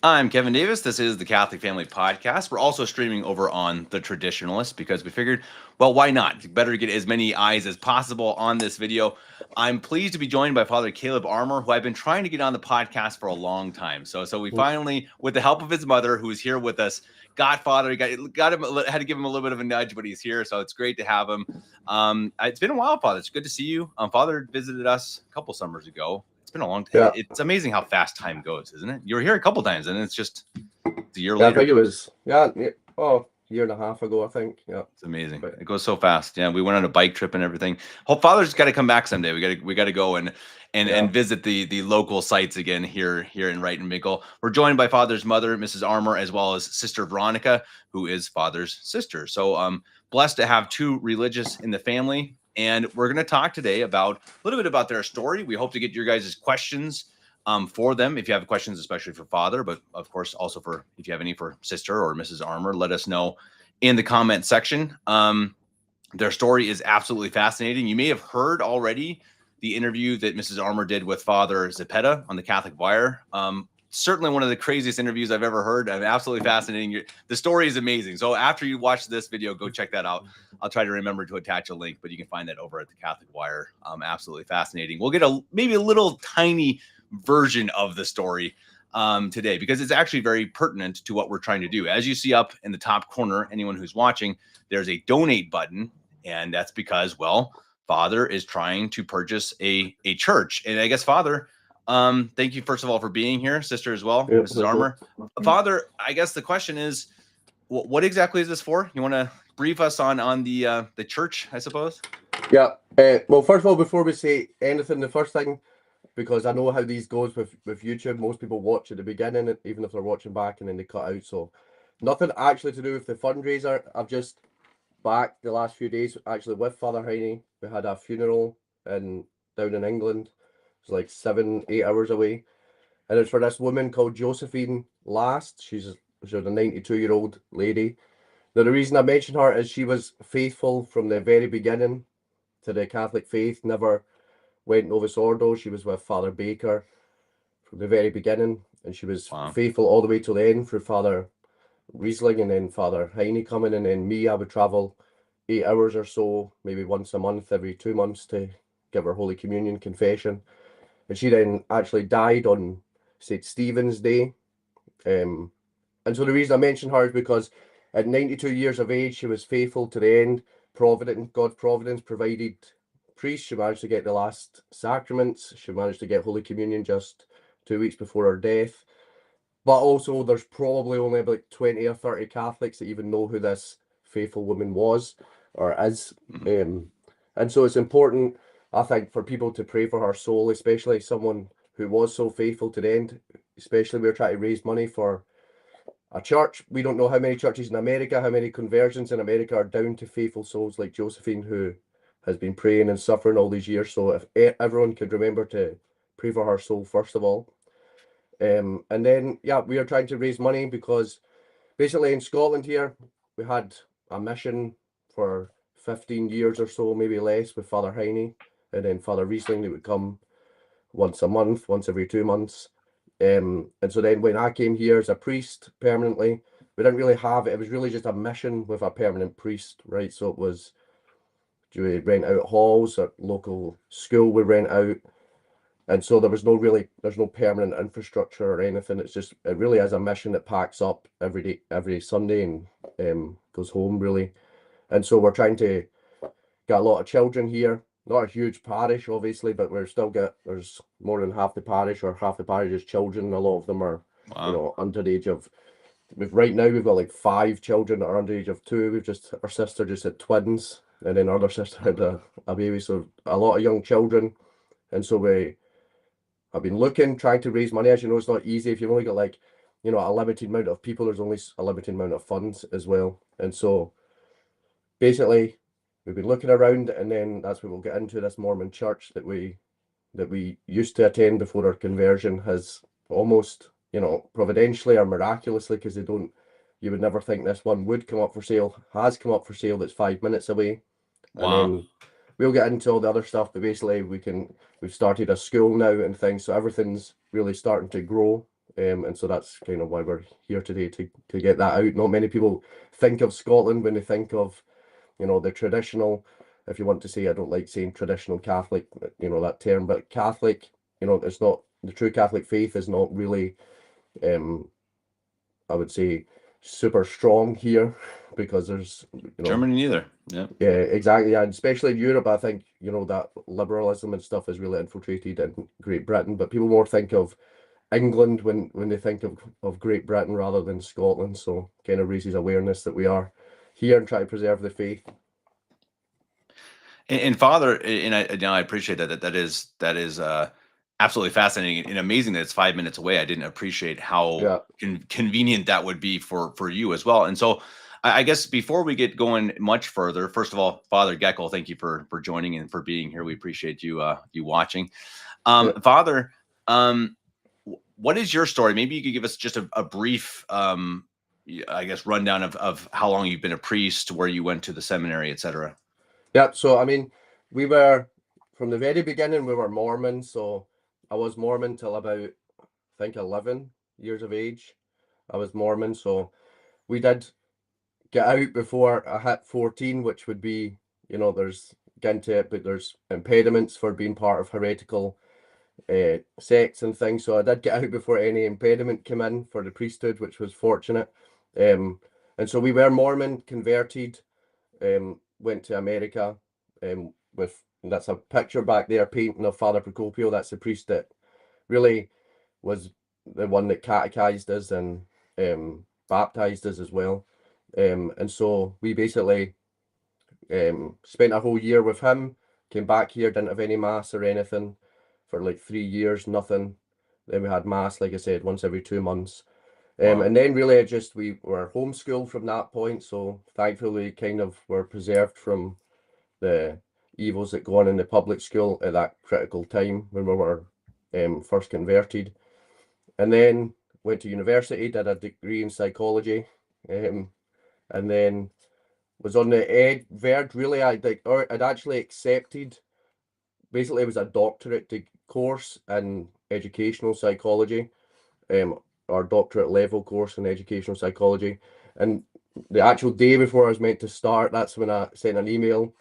I'm Kevin Davis. This is the Catholic Family Podcast. We're also streaming over on The Traditionalist because we figured, well, why not? Better to get as many eyes as possible on this video. I'm pleased to be joined by Father Caleb Armour, who I've been trying to get on the podcast for a long time. So we finally, with the help of his mother, who's here with us, got Father, got him, had to give him a little bit of a nudge, but he's here, so it's great to have him. It's been a while, Father. It's good to see you. Father visited us a couple summers ago. It's been a long time. Yeah, It's amazing how fast time goes, isn't it? You were here a couple times, and it's a year yeah, I later. think it was year and a half ago, I think. Yeah, It's amazing. but It goes so fast. Yeah, we went on a bike trip and everything. Hope Father's got to come back someday. We got to go and yeah, visit the local sites again here in Wright and Mickle. We're joined by Father's mother, Mrs. Armour, as well as Sister Veronica, who is Father's sister. So blessed to have two religious in the family. And we're going to talk today about a little bit about their story. We hope to get your guys' questions for them if you have questions, especially for Father, but of course also for if you have any for Sister or Mrs. Armour, let us know in the comment section. Their story is absolutely fascinating. You may have heard already the interview that Mrs. Armour did with Father Zepeda on the Catholic Wire. Certainly one of the craziest interviews I've ever heard. Absolutely fascinating. The story is amazing. So after you watch this video, go check that out. I'll try to remember to attach a link, but you can find that over at the Catholic Wire. Absolutely fascinating. We'll get maybe a little tiny version of the story today because it's actually very pertinent to what we're trying to do. As you see up in the top corner, anyone who's watching, there's a donate button, and that's because, well, Father is trying to purchase a church. And I guess, Father, thank you first of all for being here, Sister as well, yeah. Mrs. Armour. Father, I guess the question is, what exactly is this for? You want to brief us on the church, I suppose? Yeah. Well, first of all, before we say anything, the first thing, because I know how these goes with YouTube, most people watch at the beginning, even if they're watching back, and then they cut out. So nothing actually to do with the fundraiser. I've just back the last few days actually with Father Heine. We had a funeral down in England. It was like 7-8 hours away, and it's for this woman called Josephine Last. She's a 92-year-old lady. Now, the reason I mention her is she was faithful from the very beginning to the Catholic faith, never went Novus Ordo. She was with Father Baker from the very beginning, and she was faithful all the way to the end through Father Riesling and then Father Heine coming, and then me, I would travel 8 hours or so, maybe once a month, every 2 months to give her Holy Communion confession. And she then actually died on St. Stephen's Day. And so the reason I mention her is because at 92 years of age, she was faithful to the end. God's providence provided priests. She managed to get the last sacraments. She managed to get Holy Communion just 2 weeks before her death. But also, there's probably only about 20 or 30 Catholics that even know who this faithful woman was or is. And so it's important, I think, for people to pray for her soul, especially someone who was so faithful to the end. Especially, we're trying to raise money for a church. We don't know how many churches in America, how many conversions in America are down to faithful souls like Josephine, who has been praying and suffering all these years. So if everyone could remember to pray for her soul, first of all. And then, yeah, we are trying to raise money because basically in Scotland here, we had a mission for 15 years or so, maybe less, with Father Heine. And then Father Riesling, they would come once a month, once every 2 months. And so then when I came here as a priest permanently, we didn't really have it. It was really just a mission with a permanent priest, right? So it was, do we rent out halls at local school? We rent out. And so there's no permanent infrastructure or anything. It really is a mission that packs up every day, every Sunday, and goes home really. And so we're trying to get a lot of children here. Not a huge parish, obviously, but there's more than half the parish, or half the parish is children. A lot of them are, under the age of. Right now we've got like 5 children that are under the age of 2. Our sister just had twins, and then our other sister had a baby. So a lot of young children, and so I've been trying to raise money. As you know, it's not easy. If you've only got a limited amount of people, there's only a limited amount of funds as well. And so basically we've been looking around, and then that's where we'll get into this Mormon church that we used to attend before our conversion has almost, providentially or miraculously, because you would never think this one would come up for sale, has come up for sale, that's 5 minutes away. Wow. And then we'll get into all the other stuff, but basically we've started a school now and things, so everything's really starting to grow. and so that's kind of why we're here today, to get that out. Not many people think of Scotland when they think of, the traditional, if you want to say, I don't like saying traditional Catholic, that term, but Catholic, it's not, the true Catholic faith is not really, I would say, super strong here, because there's, Germany neither. Yeah. yeah, exactly. And especially in Europe, I think, that liberalism and stuff is really infiltrated in Great Britain, but people more think of England when they think of Great Britain rather than Scotland. So kind of raises awareness that we are here and try to preserve the faith. And Father, and I appreciate that is absolutely fascinating and amazing that it's 5 minutes away. I didn't appreciate how convenient that would be for you as well. And so I guess before we get going much further, first of all, Father Geckel, thank you for joining and for being here. We appreciate you you watching. Father, what is your story? Maybe you could give us just a brief I guess rundown of how long you've been a priest, where you went to the seminary, etc. Yeah, so I mean, we were, from the very beginning, we were Mormon. So I was Mormon till about, I think, 11 years of age. I was Mormon. So we did get out before I hit 14, which would be, there's, get into it, but there's impediments for being part of heretical sects and things. So I did get out before any impediment came in for the priesthood, which was fortunate. And so we were Mormon, converted, went to America, with, that's a picture back there, painting of Father Procopio. That's the priest that really was the one that catechized us and baptized us as well. And so we basically spent a whole year with him, came back here, didn't have any mass or anything for like 3 years, nothing. Then we had mass, like I said, once every 2 months. And then really we were homeschooled from that point. So thankfully kind of were preserved from the evils that go on in the public school at that critical time when we were first converted. And then went to university, did a degree in psychology, and then was on the verge, really. I'd actually accepted, basically it was a doctorate course in educational psychology, or doctorate level course in educational psychology. And the actual day before I was meant to start, that's when I sent an email,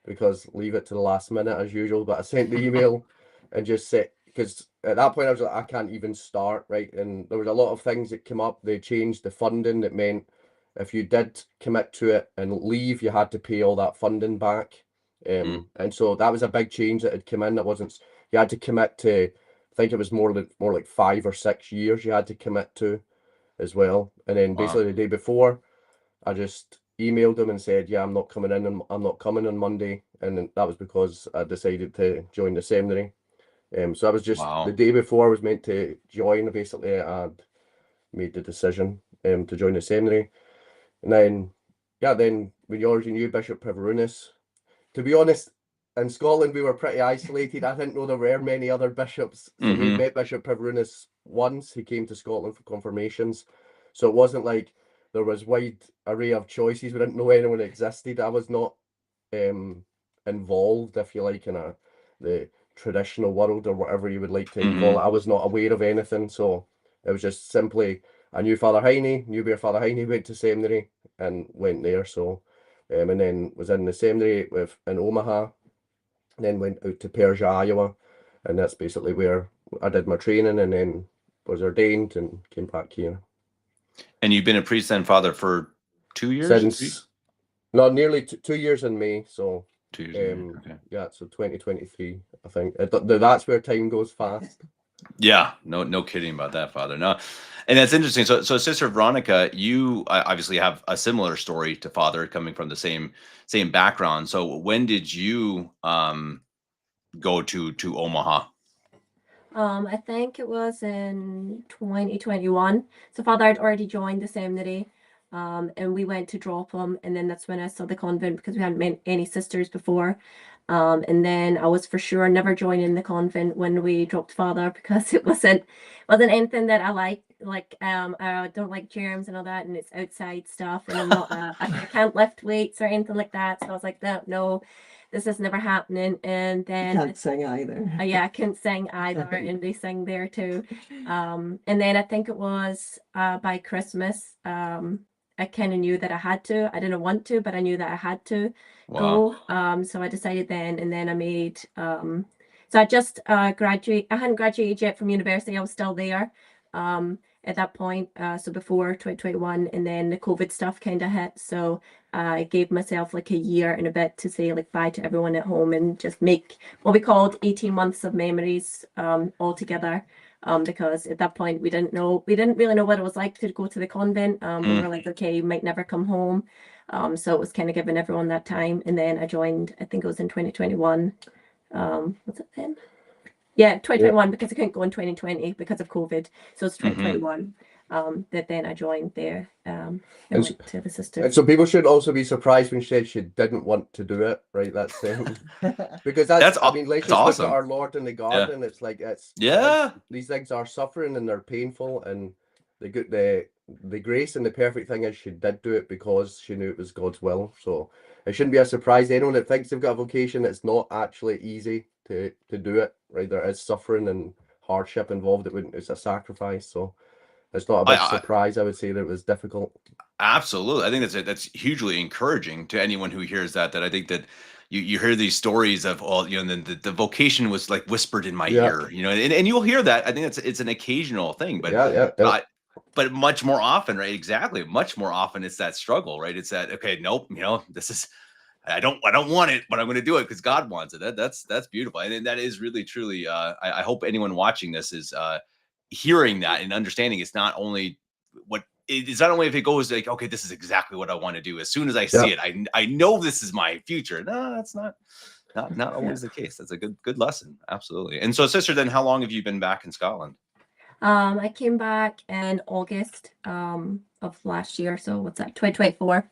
because leave it to the last minute as usual, but I sent the email and just said, because at that point I was like, I can't even start, right? And there was a lot of things that came up. They changed the funding. That meant if you did commit to it and leave, you had to pay all that funding back. And so that was a big change that had come in. That wasn't, you had to commit to, I think it was more like 5 or 6 years you had to commit to as well. And then basically the day before, I just emailed them and said, yeah, I'm not coming in, and I'm not coming on Monday. And that was because I decided to join the seminary. So I was just, the day before I was meant to join, basically I'd made the decision to join the seminary. And then, then we already knew Bishop Preverunis. To be honest, in Scotland, we were pretty isolated. I didn't know there were many other bishops. So we met Bishop Preverunis once. He came to Scotland for confirmations. So it wasn't like there was wide array of choices. We didn't know anyone existed. I was not involved, if you like, in the traditional world, or whatever you would like to call it. I was not aware of anything. So it was just simply, I knew Father Heine, knew where Father Heine went to seminary, and went there. So, and then was in the seminary in Omaha, and then went out to Persia, Iowa, and that's basically where I did my training, and then was ordained and came back here. And you've been a priest then, Father, for 2 years? Since, no, nearly 2 years in May. So 2 years. Okay. Yeah, so 2023, I think. That's where time goes fast. Yeah, no kidding about that, Father. No, and that's interesting. So Sister Veronica, you obviously have a similar story to Father, coming from the same background. So when did you go to Omaha? I think it was in 2021. So Father had already joined the seminary, and we went to drop him, and then that's when I saw the convent, because we hadn't met any sisters before. And then I was for sure never joining the convent when we dropped Father, because it wasn't anything that I liked. Like I don't like germs and all that, and it's outside stuff, and I'm not I can't lift weights or anything like that. So I was like, no, this is never happening. And You then can't sing either. yeah, I couldn't sing either, and they sing there too. And then I think it was by Christmas, I kind of knew that I had to. I didn't want to, but I knew that I had to Wow. go. So I decided then, and then I made. So I just graduate. I hadn't graduated yet from university. I was still there at that point. So before 2021, and then the COVID stuff kind of hit. So I gave myself like a year and a bit to say like bye to everyone at home and just make what we called 18 months of memories all together. Because at that point we didn't really know what it was like to go to the convent. We were like, okay, you might never come home. So it was kind of giving everyone that time. And then I joined, I think it was in 2021. Was it then? Yeah, 2021, because I couldn't go in 2020 because of COVID. So it's 2021 that then I joined there and went to the sisters. And so people should also be surprised when she said she didn't want to do it, right? That's because that's I mean, let's just awesome. look at our Lord in the garden. It's like these things are suffering and they're painful, and the grace and the perfect thing is she did do it because she knew it was God's will. So it shouldn't be a surprise to anyone that thinks they've got a vocation. It's not actually easy to do it, right? There is suffering and hardship involved. It's a sacrifice. So it's not a big surprise, I would say, that it was difficult. Absolutely. I think that's hugely encouraging to anyone who hears that I think that you hear these stories of all, you know, the vocation was like whispered in my ear, you know, and you'll hear that. I think it's an occasional thing, but but much more often, right? Exactly. Much more often it's that struggle, right? It's that, okay, nope, you know, this is, I don't want it, but I'm going to do it because God wants it. That's beautiful. And that is really, truly, I hope anyone watching this is hearing that and understanding it's not only it's not only if it goes like, okay, this is exactly what I want to do. As soon as I see it, I know this is my future. No, that's not always the case. That's a good lesson. Absolutely. And so, sister, then how long have you been back in Scotland? I came back in August of last year. So what's that, 2024.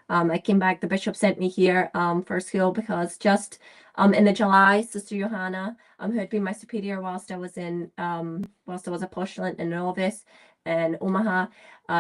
I came back, the bishop sent me here for school because just in the July, Sister Johanna, who had been my superior whilst I was a postulant and novice in Omaha,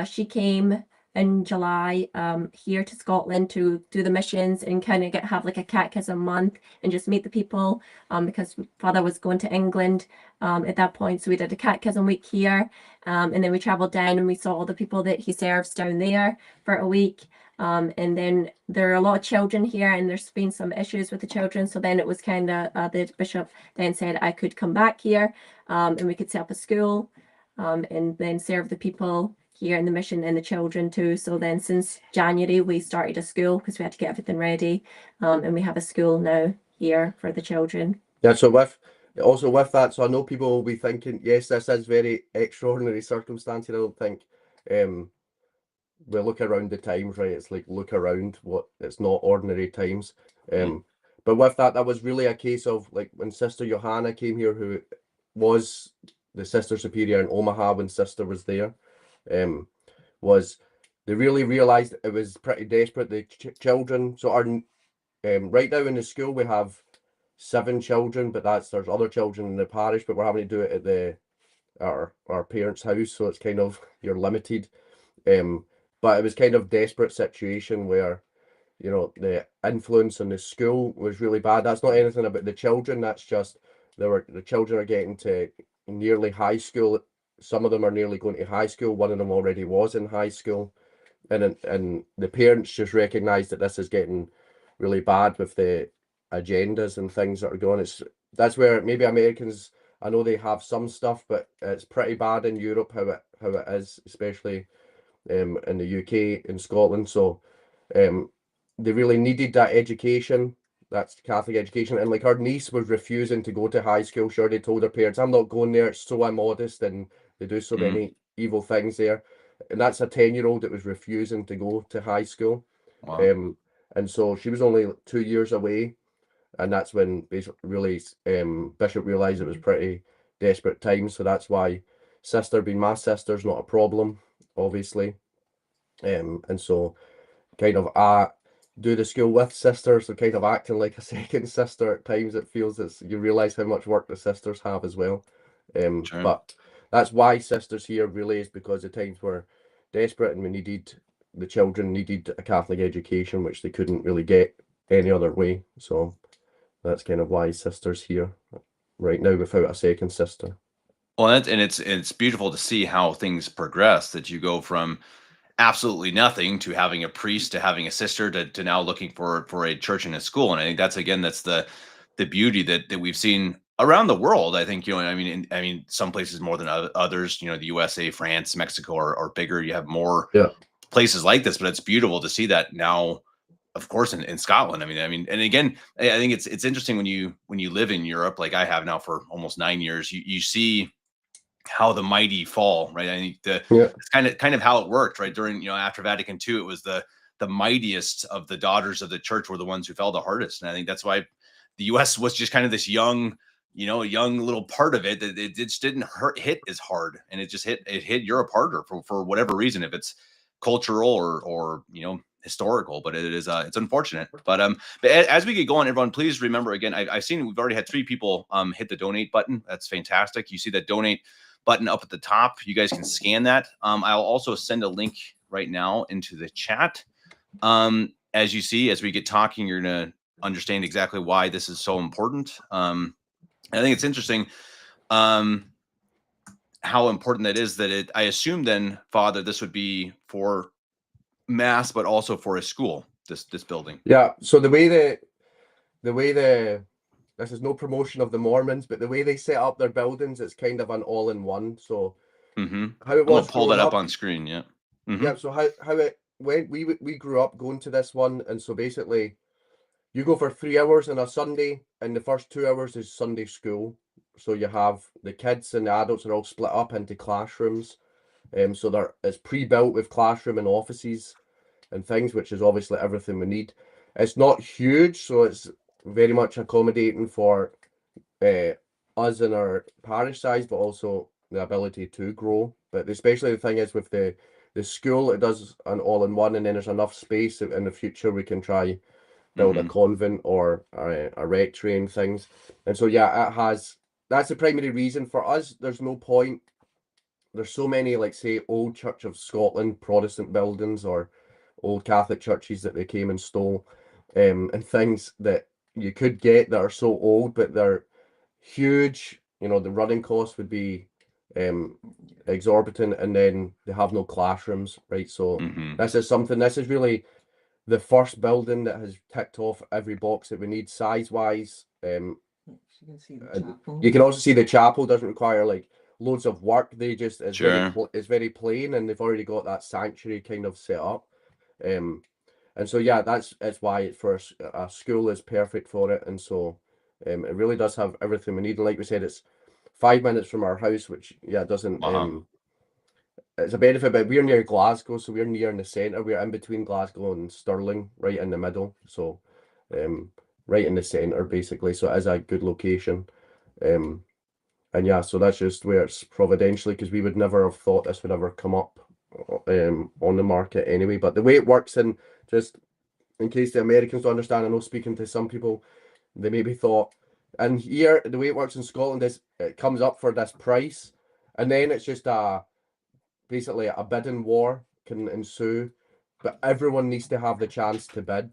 she came in July here to Scotland to do the missions and kind of have like a catechism month and just meet the people because Father was going to England at that point. So we did a catechism week here and then we traveled down and we saw all the people that he serves down there for a week. And then there are a lot of children here and there's been some issues with the children. So then it was kind of the bishop then said I could come back here and we could set up a school and then serve the people here in the mission and the children too. So then since January we started a school because we had to get everything ready and we have a school now here for the children. Yeah, so with that, so I know people will be thinking, yes, this is very extraordinary circumstances. I don't think we look around the times, right? It's like look around it's not ordinary times. But with that was really a case of like when Sister Johanna came here, who was the Sister Superior in Omaha when Sister was there, was they really realized it was pretty desperate. The children, so our right now in the school we have 7 children, but there's other children in the parish, but we're having to do it at our parents' house, so it's kind of you're limited. But it was kind of desperate situation where, you know, the influence in the school was really bad. That's not anything about the children. That's just the children are getting to nearly high school. Some of them are nearly going to high school. One of them already was in high school, and the parents just recognise that this is getting really bad with the agendas and things that are going. That's where maybe Americans, I know they have some stuff, but it's pretty bad in Europe how it is, especially in the UK, in Scotland. So they really needed that education. That's Catholic education. And like her niece was refusing to go to high school. Sure, they told her parents, I'm not going there, it's so immodest and they do so many evil things there. And that's a 10-year-old that was refusing to go to high school. Wow. And so she was only 2 years away. And that's when basically really Bishop realised it was pretty desperate times. So that's why sister being my sister's not a problem, obviously. And so kind of do the school with sisters, so kind of acting like a second sister at times. It feels you realise how much work the sisters have as well. But that's why sisters here really is because the times were desperate and the children needed a Catholic education, which they couldn't really get any other way. So That's kind of why sister's here right now without a second sister. Well, it's beautiful to see how things progress, that you go from absolutely nothing to having a priest to having a sister to now looking for a church and a school. And I think that's the beauty that we've seen around the world. I think, I mean some places more than others, the USA, France, Mexico are bigger. You have more Yeah. places like this, but it's beautiful to see that now, of course, in Scotland. I mean, and again, I think it's interesting when you live in Europe, like I have now for almost 9 years, you see how the mighty fall, right? I think it's kind of how it worked, right? During, after Vatican II, it was the mightiest of the daughters of the church were the ones who fell the hardest. And I think that's why the US was just kind of this young little part of it that it just didn't hit as hard. And it hit Europe harder for whatever reason, if it's cultural or historical, but it's unfortunate. But as we get going, everyone, please remember, again, I've seen we've already had 3 people hit the donate button. That's fantastic. You see that donate button up at the top. You guys can scan that. I'll also send a link right now into the chat. As you see, as we get talking, you're going to understand exactly why this is so important. I think it's interesting how important that is, that I assume then, Father, this would be for mass, but also for a school, this building. Yeah. So the way this is no promotion of the Mormons, but the way they set up their buildings, it's kind of an all-in-one. So how it was, pull that up on screen. Yeah. Yeah. So how it went, we grew up going to this one, and so basically you go for 3 hours on a Sunday, and the first 2 hours is Sunday school. So you have the kids and the adults are all split up into classrooms. So it's pre-built with classroom and offices and things, which is obviously everything we need. It's not huge, so it's very much accommodating for us and our parish size, but also the ability to grow. But especially the thing is with the school, it does an all-in-one, and then there's enough space that in the future we can try build a convent or a rectory and things. And so that's the primary reason for us. There's no point. There's so many, like, say, old Church of Scotland Protestant buildings or old Catholic churches that they came and stole, and things that you could get that are so old, but they're huge. The running cost would be exorbitant, and then they have no classrooms, right? So this is really the first building that has ticked off every box that we need size-wise. You can see the chapel. You can also see the chapel doesn't require like loads of work. They just it's very plain, and they've already got that sanctuary kind of set up. And so that's why it's for a school is perfect for it. And so it really does have everything we need. And like we said, it's 5 minutes from our house, which doesn't it's a benefit, but we're near Glasgow, so we're near in the centre. We're in between Glasgow and Stirling, right in the middle. So right in the centre basically. So it is a good location. And so that's just where it's providentially, because we would never have thought this would ever come up on the market anyway. But the way it works, and just in case the Americans don't understand, I know speaking to some people, they maybe thought, and here the way it works in Scotland is it comes up for this price, and then it's just basically a bidding war can ensue, but everyone needs to have the chance to bid,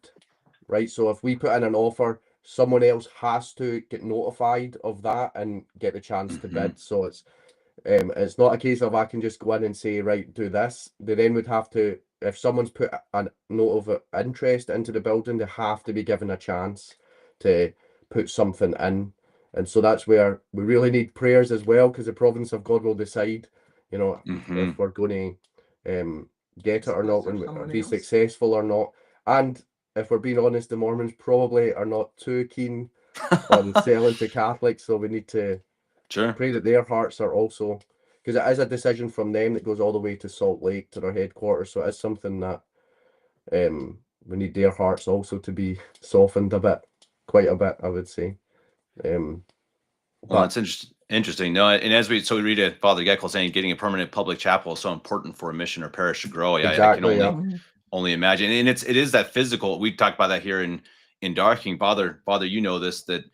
right? So if we put in an offer, someone else has to get notified of that and get the chance to bid. So it's not a case of I can just go in and say, right, do this. They then would have to, if someone's put a note of interest into the building, they have to be given a chance to put something in. And so that's where we really need prayers as well, because the providence of God will decide, if we're going to get it or not, and be successful or not. And if we're being honest, the Mormons probably are not too keen on selling to Catholics, so we need to pray that their hearts are also, because it is a decision from them that goes all the way to Salt Lake, to their headquarters. So it's something that we need their hearts also to be softened quite a bit, I would say. Well, it's interesting. No, and we read it, Father Geckel saying getting a permanent public chapel is so important for a mission or parish to grow. Exactly, I can only imagine. And it is that physical. We talked about that here in Darking. Father, you know this, that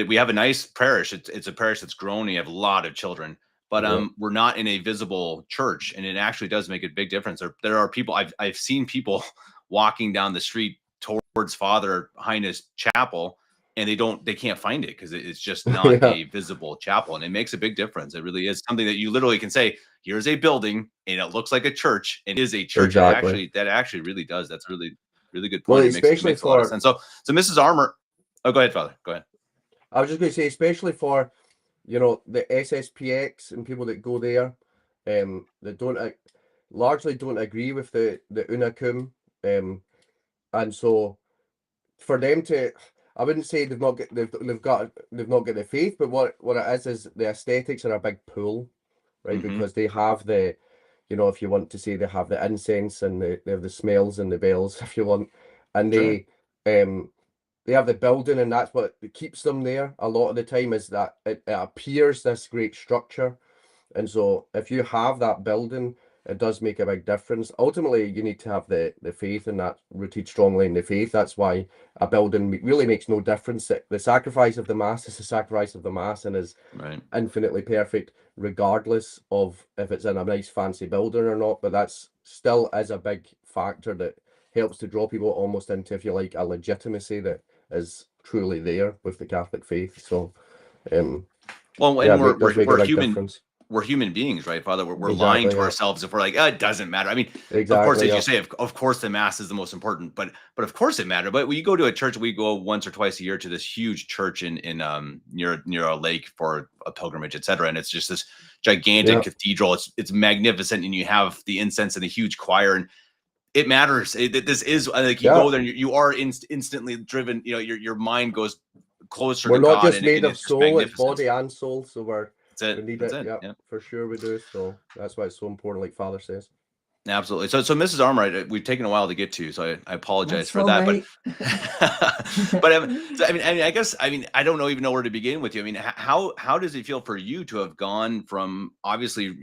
we have a nice parish. It's a parish that's grown. You have a lot of children, but we're not in a visible church, and it actually does make a big difference. There are people I've seen people walking down the street towards Father Highness Chapel, and they can't find it because it's just not Yeah. a visible chapel, and it makes a big difference. It really is something that you literally can say, here's a building and it looks like a church, and it is a church. Exactly. That actually really does. That's a really good Well, point. It especially makes a lot of for, sense. So Mrs. Armour, oh, go ahead, Father. Go ahead. I was just going to say, especially for, you know, the SSPX and people that go there, that largely don't agree with the Unacum, and so for them to, I wouldn't say they've not got the faith, but what it is the aesthetics are a big pull, right? Mhm. Because they have the, you know, if you want to say, they have the incense and they have the smells and the bells, if you want, and Sure. they have the building, and that's what keeps them there a lot of the time, is that it appears this great structure. And so if you have that building, it does make a big difference. Ultimately, you need to have the faith, and that rooted strongly in the faith. That's why a building really makes no difference. The sacrifice of the Mass is the sacrifice of the Mass, and is Right. infinitely perfect, regardless of if it's in a nice fancy building or not. But that's still is a big factor that helps to draw people almost into, if you like, a legitimacy that is truly there with the Catholic faith. So, Well, yeah, and it does make a we're big human. difference. We're human beings, right, Father? We're lying Exactly, to yeah. ourselves if we're like, it doesn't matter. I mean, of course, Exactly, as yeah. you say, of course, the Mass is the most important, but of course it matters. But when you go to a church, we go once or twice a year to this huge church in near a lake for a pilgrimage, etc. And it's just this gigantic Yeah. cathedral. It's magnificent, and you have the incense and the huge choir, and it matters. This is like you Yeah. go there, and you are instantly driven. You know, your mind goes closer We're to not God, just and made of it's just soul, it's magnificent. body and soul. So That's we need That's it. it. Yeah, Yeah. for sure we do. So that's why it's so important, like Father says. Absolutely. So Mrs. Armour, we've taken a while to get to, so I apologize That's for all that. right. But so, I guess I don't even know where to begin with you. I mean, how does it feel for you to have gone from, obviously,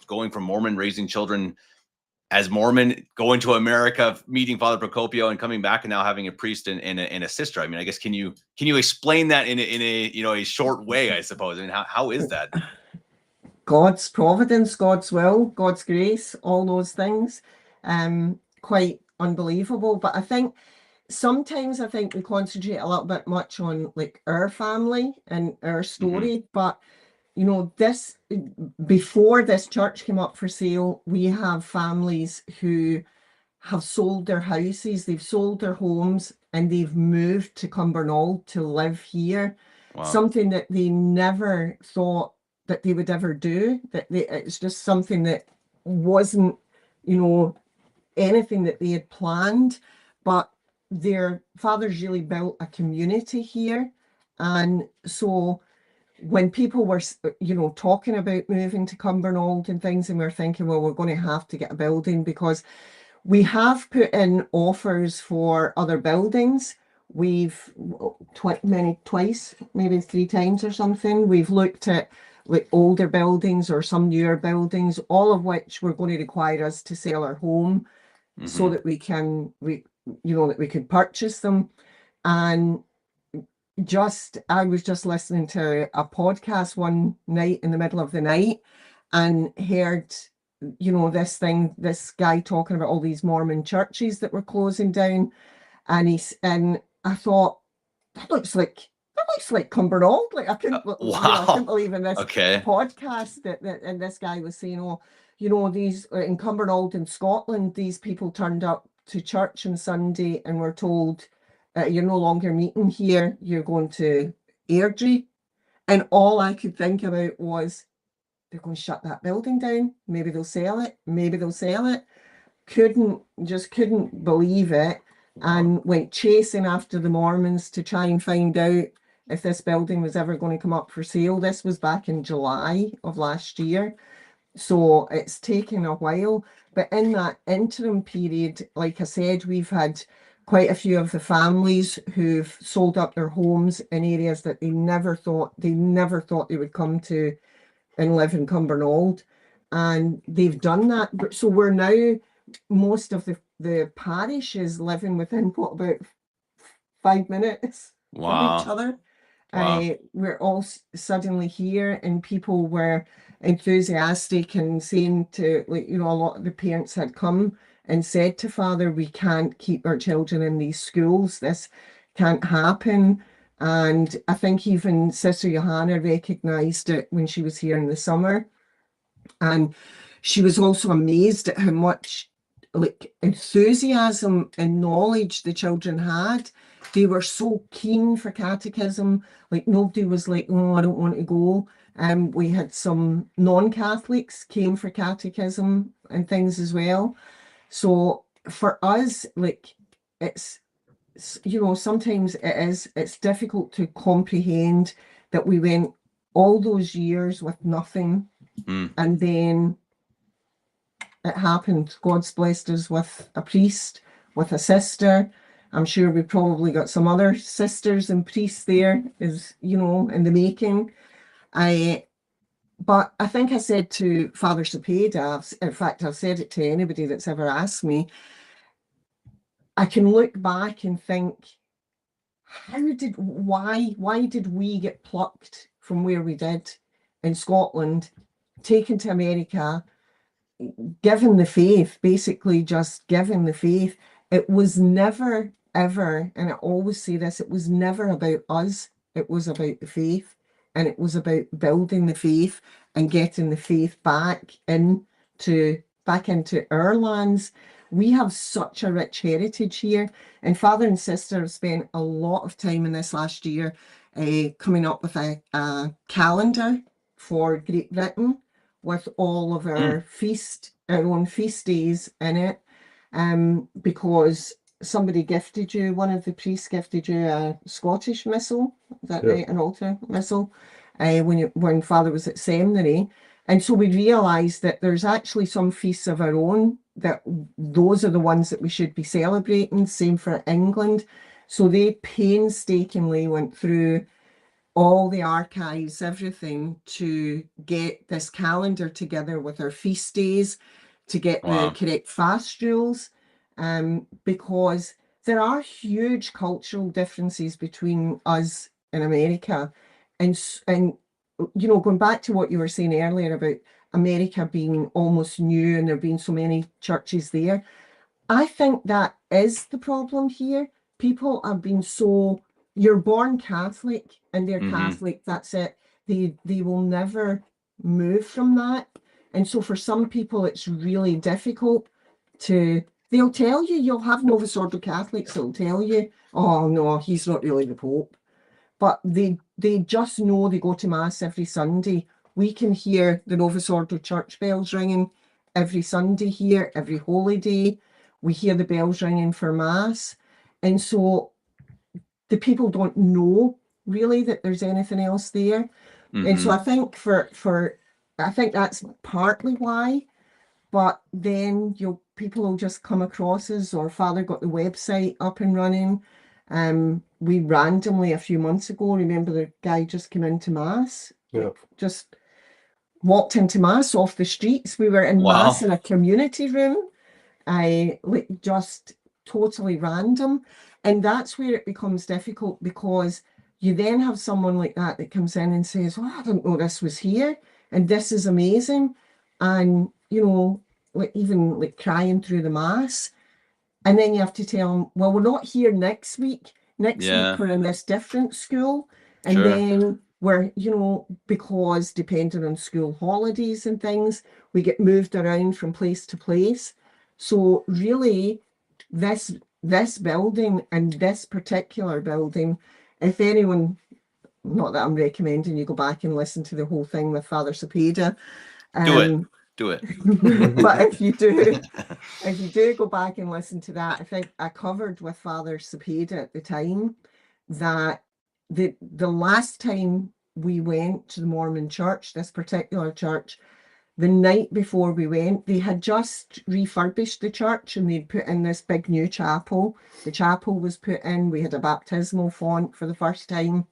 going from Mormon, raising children as Mormon, going to America, meeting Father Procopio, and coming back, and now having a priest and a sister? I mean, I guess can you explain that in a short way? I suppose. I mean, how is that? God's providence, God's will, God's grace, all those things. Quite unbelievable. But I think sometimes we concentrate a little bit much on like our family and our story. But this, before this church came up for sale, we have families who have sold their houses, they've sold their homes, and they've moved to Cumbernauld to live here. Wow. Something that they never thought that they would ever do. It's just something that wasn't, anything that they had planned. But their fathers really built a community here, and so when people were, talking about moving to Cumbernauld and things, and we were thinking, well, we're going to have to get a building, because we have put in offers for other buildings. We've twice, maybe 3 times or something. We've looked at like older buildings or some newer buildings, all of which were going to require us to sell our home so that we could purchase them. And I was just listening to a podcast one night in the middle of the night and heard this guy talking about all these Mormon churches that were closing down, and I thought, that looks like Cumbernauld. Like I couldn't believe in this podcast that and this guy was saying, these in Cumbernauld in Scotland, these people turned up to church on Sunday and were told, you're no longer meeting here, you're going to Airdrie. And all I could think about was, they're going to shut that building down. Maybe they'll sell it. Couldn't believe it. And went chasing after the Mormons to try and find out if this building was ever going to come up for sale. This was back in July of last year. So it's taken a while. But in that interim period, like I said, we've had quite a few of the families who've sold up their homes in areas that they never thought they would come to and live in Cumbernauld, and they've done that. So we're now, most of the parish is living within about 5 minutes of each other. We're all suddenly here, and people were enthusiastic and saying to, a lot of the parents had come and said to Father, we can't keep our children in these schools, this can't happen. And I think even Sister Johanna recognised it when she was here in the summer. And she was also amazed at how much like enthusiasm and knowledge the children had. They were so keen for catechism. Like nobody was like, oh, I don't want to go. We had some non-Catholics came for catechism and things as well. So for us, like it's you know, sometimes it's difficult to comprehend that we went all those years with nothing, and then it happened. God's blessed us with a priest, with a sister. I'm sure we probably got some other sisters and priests there, is, you know, in the making. But I think I said to Father Cepeda, in fact, I've said it to anybody that's ever asked me, I can look back and think, why did we get plucked from where we did in Scotland, taken to America, given the faith, basically just given the faith? It was never, ever, and I always say this, it was never about us. It was about the faith, and it was about building the faith and getting the faith back into our lands. We have such a rich heritage here, and Father and Sister have spent a lot of time in this last year coming up with a calendar for Great Britain with all of our own feast days in it, because somebody gifted you, one of the priests gifted you a Scottish missal, is that right, an altar missal, when Father was at seminary. And so we realised that there's actually some feasts of our own, that those are the ones that we should be celebrating, same for England. So they painstakingly went through all the archives, everything, to get this calendar together with our feast days, to get the correct fast rules, because there are huge cultural differences between us and America. And you know, going back to what you were saying earlier about America being almost new and there being so many churches there, I think that is the problem here. People have been so, you're born Catholic and they're Catholic, that's it. They will never move from that. And so for some people, it's really difficult to, they'll tell you, you'll have Novus Ordo Catholics that'll tell you, oh no, he's not really the Pope. But they just know, they go to Mass every Sunday. We can hear the Novus Ordo church bells ringing every Sunday here, every holy day. We hear the bells ringing for Mass. And so the people don't know really that there's anything else there. And so I think I think that's partly why. But then people will just come across us, or Father got the website up and running. We randomly a few months ago, remember the guy just came into Mass, just walked into Mass off the streets. We were in Mass in a community room, like just totally random. And that's where it becomes difficult, because you then have someone like that comes in and says, oh, I didn't know this was here, and this is amazing. And, you know, like even like crying through the Mass. And then you have to tell them, well, we're not here next week. Next week we're in this different school. And then we're, you know, because depending on school holidays and things, we get moved around from place to place. So really, this building and this particular building, if anyone, not that I'm recommending you go back and listen to the whole thing with Father Cepeda. Do it. But if you do go back and listen to that, I think I covered with Father Cepeda at the time that the last time we went to the Mormon church, this particular church, the night before we went, they had just refurbished the church and they'd put in this big new chapel. The chapel was put in. We had a baptismal font for the first time.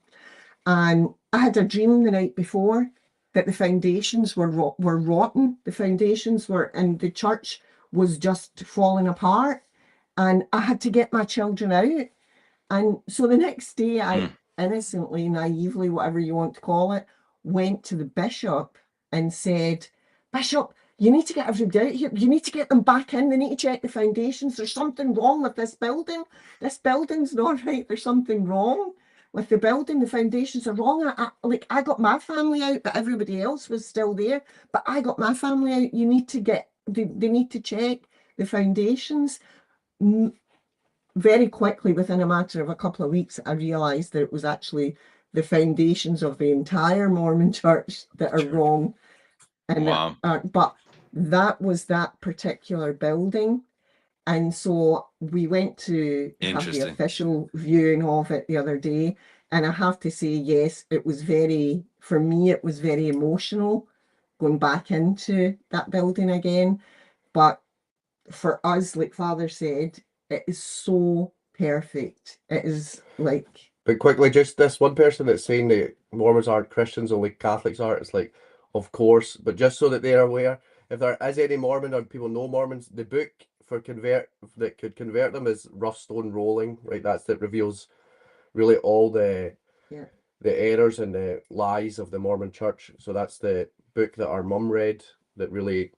And I had a dream the night before that the foundations were rotten. The foundations were, and the church was just falling apart. And I had to get my children out. And so the next day, I innocently, naively, whatever you want to call it, went to the bishop and said, Bishop, you need to get everybody out here. You need to get them back in. They need to check the foundations. There's something wrong with this building. This building's not right. There's something wrong. with the building, the foundations are wrong. I got my family out, but everybody else was still there. But I got my family out. You need to they need to check the foundations. Very quickly, within a matter of a couple of weeks, I realized that it was actually the foundations of the entire Mormon church that are wrong. And Wow. but that was that particular building. And so we went to have the Interesting. official viewing of it the other day. And I have to say, yes, it was for me, it was very emotional going back into that building again. But for us, like Father said, it is so perfect. It is like. But quickly, just this one person that's saying that Mormons aren't Christians, only Catholics are. It's like, of course, but just so that they're aware, if there is any Mormon or people know Mormons, the book that could convert them is Rough Stone Rolling, right? That reveals really all the errors and the lies of the Mormon Church. So that's the book that our mum read that really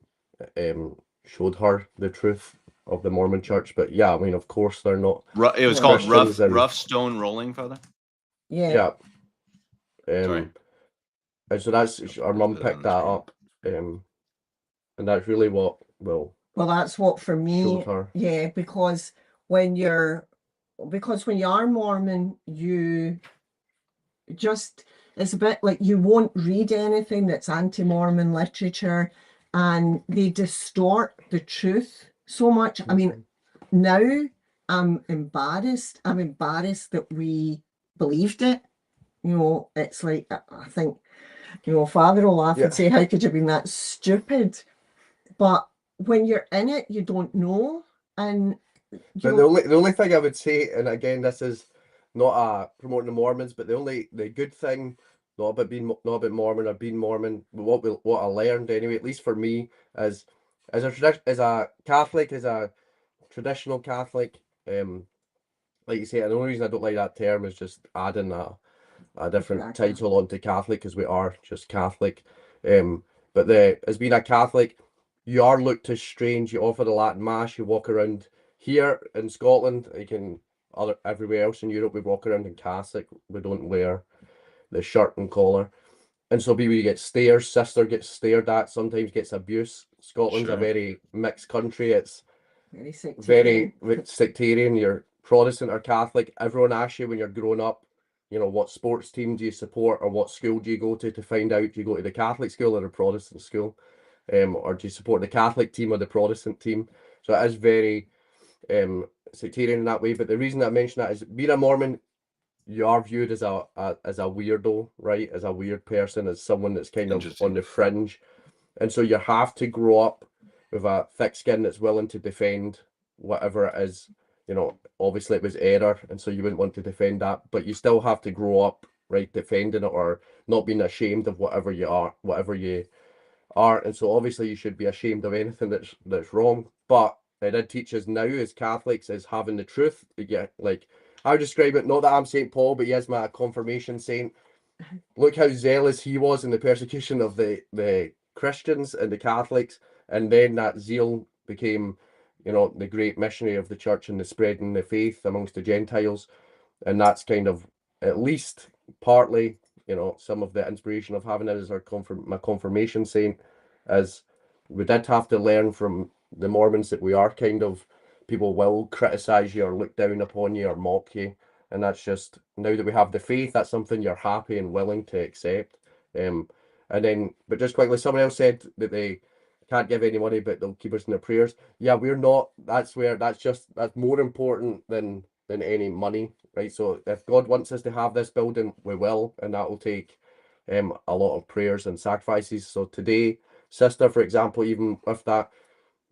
showed her the truth of the Mormon Church. But yeah, I mean, of course they're not. It was called Christians Rough Stone Rolling, Father. Yeah. And so that's our mum picked that up, and that's really what Well, that's what for me. Yeah, because when you are Mormon, it's a bit like you won't read anything that's anti-Mormon literature, and they distort the truth so much. I mean, now I'm embarrassed that we believed it. It's like, I think, Father will laugh and say, how could you have been that stupid? But when you're in it, you don't know. And but the only thing I would say, and again, this is not promoting the Mormons, but the good thing, not about Mormon or being Mormon, what I learned anyway, at least for me, as a Catholic, as a traditional Catholic, like you say, and the only reason I don't like that term is just adding a different title onto Catholic, because we are just Catholic. But as being a Catholic, you are looked as strange. You offer the Latin Mass. You walk around here in Scotland. Everywhere else in Europe, we walk around in cassock. We don't wear the shirt and collar. And so people get stares. Sister gets stared at. Sometimes gets abuse. Scotland's a very mixed country. It's very sectarian. You're Protestant or Catholic. Everyone asks you when you're growing up, what sports team do you support, or what school do you go to find out, do you go to the Catholic school or the Protestant school, or do you support the Catholic team or the Protestant team? So it is very sectarian in that way. But the reason I mention that is, being a Mormon, you are viewed as a weirdo, right? As a weird person, as someone that's kind of on the fringe. And so you have to grow up with a thick skin that's willing to defend whatever it is. Obviously it was error, and so you wouldn't want to defend that, but you still have to grow up, right, defending it, or not being ashamed of whatever you are. And so obviously you should be ashamed of anything that's wrong. But it did teach us now as Catholics is having the truth. Yeah, like I would describe it, not that I'm St. Paul, but he is my confirmation saint. Look how zealous he was in the persecution of the Christians and the Catholics, and then that zeal became, the great missionary of the church and the spreading the faith amongst the Gentiles. And that's kind of, at least partly, some of the inspiration of having it as my confirmation saint, as we did have to learn from the Mormons that we are kind of, people will criticize you or look down upon you or mock you. And that's just, now that we have the faith, that's something you're happy and willing to accept. But just quickly, someone else said that they can't give any money, but they'll keep us in their prayers. Yeah, we're not. That's more important than any money, right? So if God wants us to have this building, we will, and that will take a lot of prayers and sacrifices. So today, Sister, for example, even with that,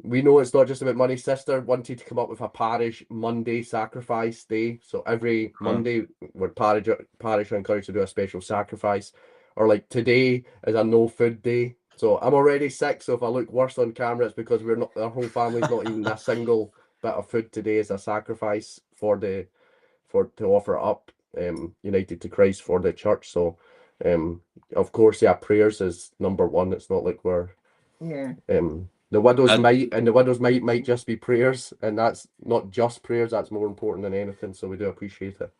we know it's not just about money. Sister wanted to come up with a parish Monday sacrifice day. So every Monday, we're parish are encouraged to do a special sacrifice. Or like today is a no food day. So I'm already sick. So if I look worse on camera, it's because our whole family's not eating a single bit of food today as a sacrifice to offer up, united to Christ for the church. So, of course, prayers is number one. It's not like we're the widow's mite might just be prayers, and that's not just prayers. That's more important than anything. So we do appreciate it.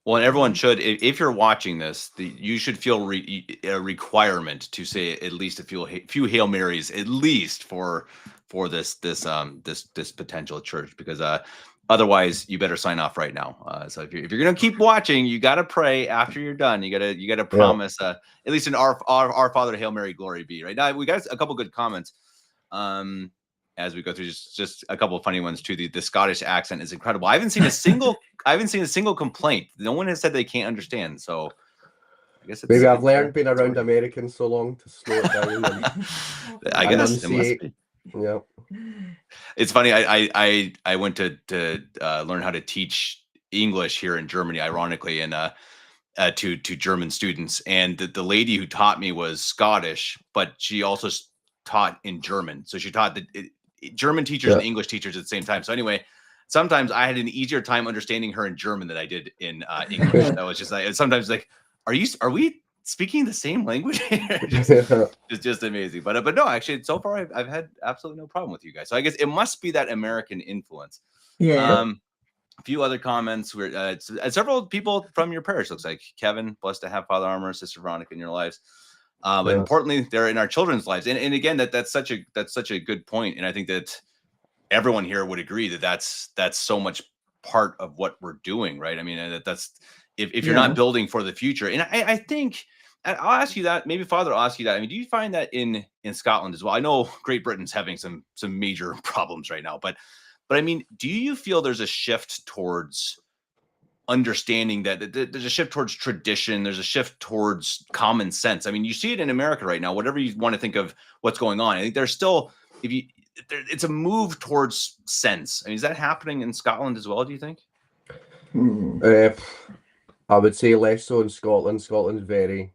Well, and everyone should, if you're watching this, you should feel a requirement to say at least a few Hail Marys, at least for this potential church, because otherwise you better sign off right now. So if you're gonna keep watching, you gotta pray after you're done. You gotta promise at least an our Father, Hail Mary, glory be. Right now we got a couple good comments. As we go through, just a couple of funny ones too. The Scottish accent is incredible. I haven't seen a single complaint. No one has said they can't understand. So I guess maybe I've learned being around Americans so long to slow it down. And I guess it must be. Yeah, it's funny. I went to learn how to teach English here in Germany, ironically, and to German students. And the lady who taught me was Scottish, but she also taught in German. So she taught German teachers and English teachers at the same time. So anyway, sometimes I had an easier time understanding her in German than I did in English. That was just like, sometimes like, are we speaking the same language? just amazing. But no, actually, so far I've had absolutely no problem with you guys. So I guess it must be that American influence. Yeah. A few other comments. We're several people from your parish. Looks like Kevin, blessed to have Father Armour, Sister Veronica in your lives. But importantly, they're in our children's lives. And again, that's such a good point. And I think that everyone here would agree that that's so much part of what we're doing, right? I mean, that's if you're not building for the future. And I think I'll ask you that. Maybe Father will ask you that. I mean, do you find that in Scotland as well? I know Great Britain's having some major problems right now, but I mean, do you feel there's a shift towards understanding that there's a shift towards tradition, there's a shift towards common sense? I mean, you see it in America right now, whatever you want to think of what's going on. I think there's still, it's a move towards sense. I mean, is that happening in Scotland as well, do you think? I would say less so in Scotland. Scotland's very,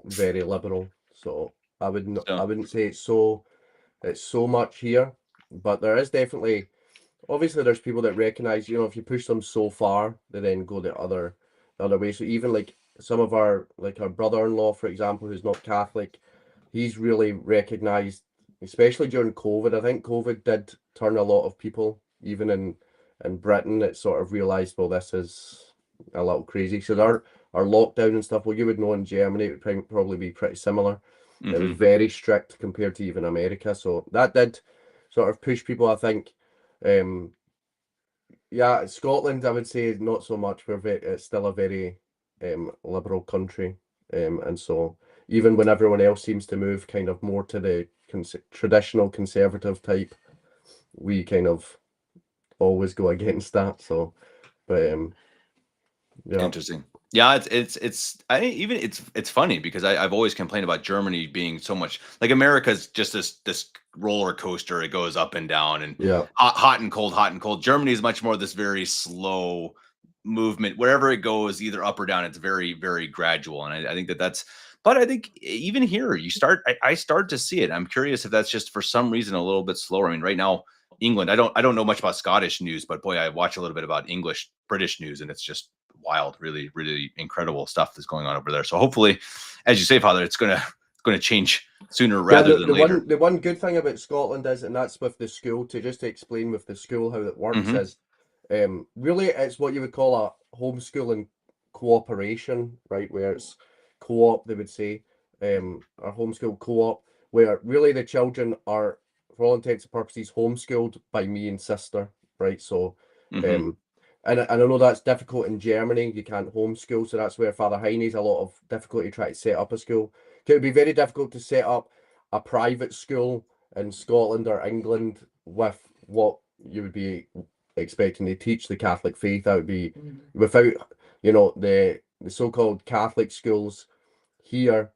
very liberal. So I wouldn't say it's so much here, but there is definitely, obviously there's people that recognize, if you push them so far, they then go the other way. So even like some of our brother-in-law, for example, who's not Catholic, he's really recognized, especially during COVID. I think COVID did turn a lot of people, even in Britain, that sort of realized, well, this is a little crazy. So our lockdown and stuff, well, you would know in Germany, it would probably be pretty similar. It was very strict compared to even America. So that did sort of push people, I think. Scotland, I would say not so much. It's still a very liberal country. And so even when everyone else seems to move kind of more to the traditional conservative type, we kind of always go against that. So, but Interesting. Yeah, it's funny because I've always complained about Germany being so much like America's just this roller coaster. It goes up and down and hot and cold. Germany is much more this very slow movement. Wherever it goes, either up or down, it's very, very gradual. And I think that's, but I think even here I start to see it. I'm curious if that's just for some reason a little bit slower. I mean, right now, England, I don't know much about Scottish news, but boy, I watch a little bit about British news, and it's just wild, really, really incredible stuff that's going on over there. So hopefully, as you say, Father, it's going to change sooner rather than later. The one good thing about Scotland is, and that's with the school, to explain with the school how it works is, really it's what you would call a homeschooling cooperation, right? Where it's co-op, they would say, our homeschool co-op, where really the children are, for all intents and purposes, homeschooled by me and sister, right? So, and I know that's difficult in Germany. You can't homeschool, so that's where Father Heine's a lot of difficulty trying to set up a school. It would be very difficult to set up a private school in Scotland or England with what you would be expecting to teach the Catholic faith. That would be without, the so-called Catholic schools here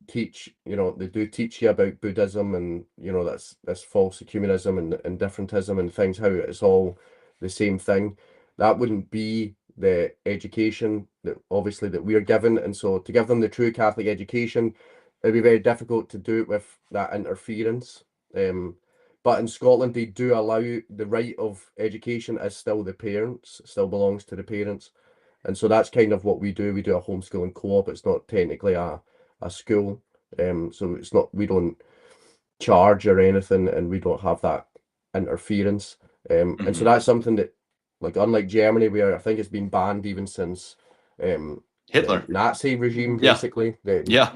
teach, they do teach you about Buddhism and, that's false ecumenism and indifferentism and things, how it's all the same thing. That wouldn't be the education that obviously that we're given. And so to give them the true Catholic education, it'd be very difficult to do it with that interference. But in Scotland, they do allow the right of education as still the parents, still belongs to the parents. And so that's kind of what we do. We do a homeschooling co-op. It's not technically a school. So it's not, we don't charge or anything, and we don't have that interference. And so that's something that, like unlike Germany, where I think it's been banned even since Hitler. the Nazi regime, Yeah. basically. Yeah.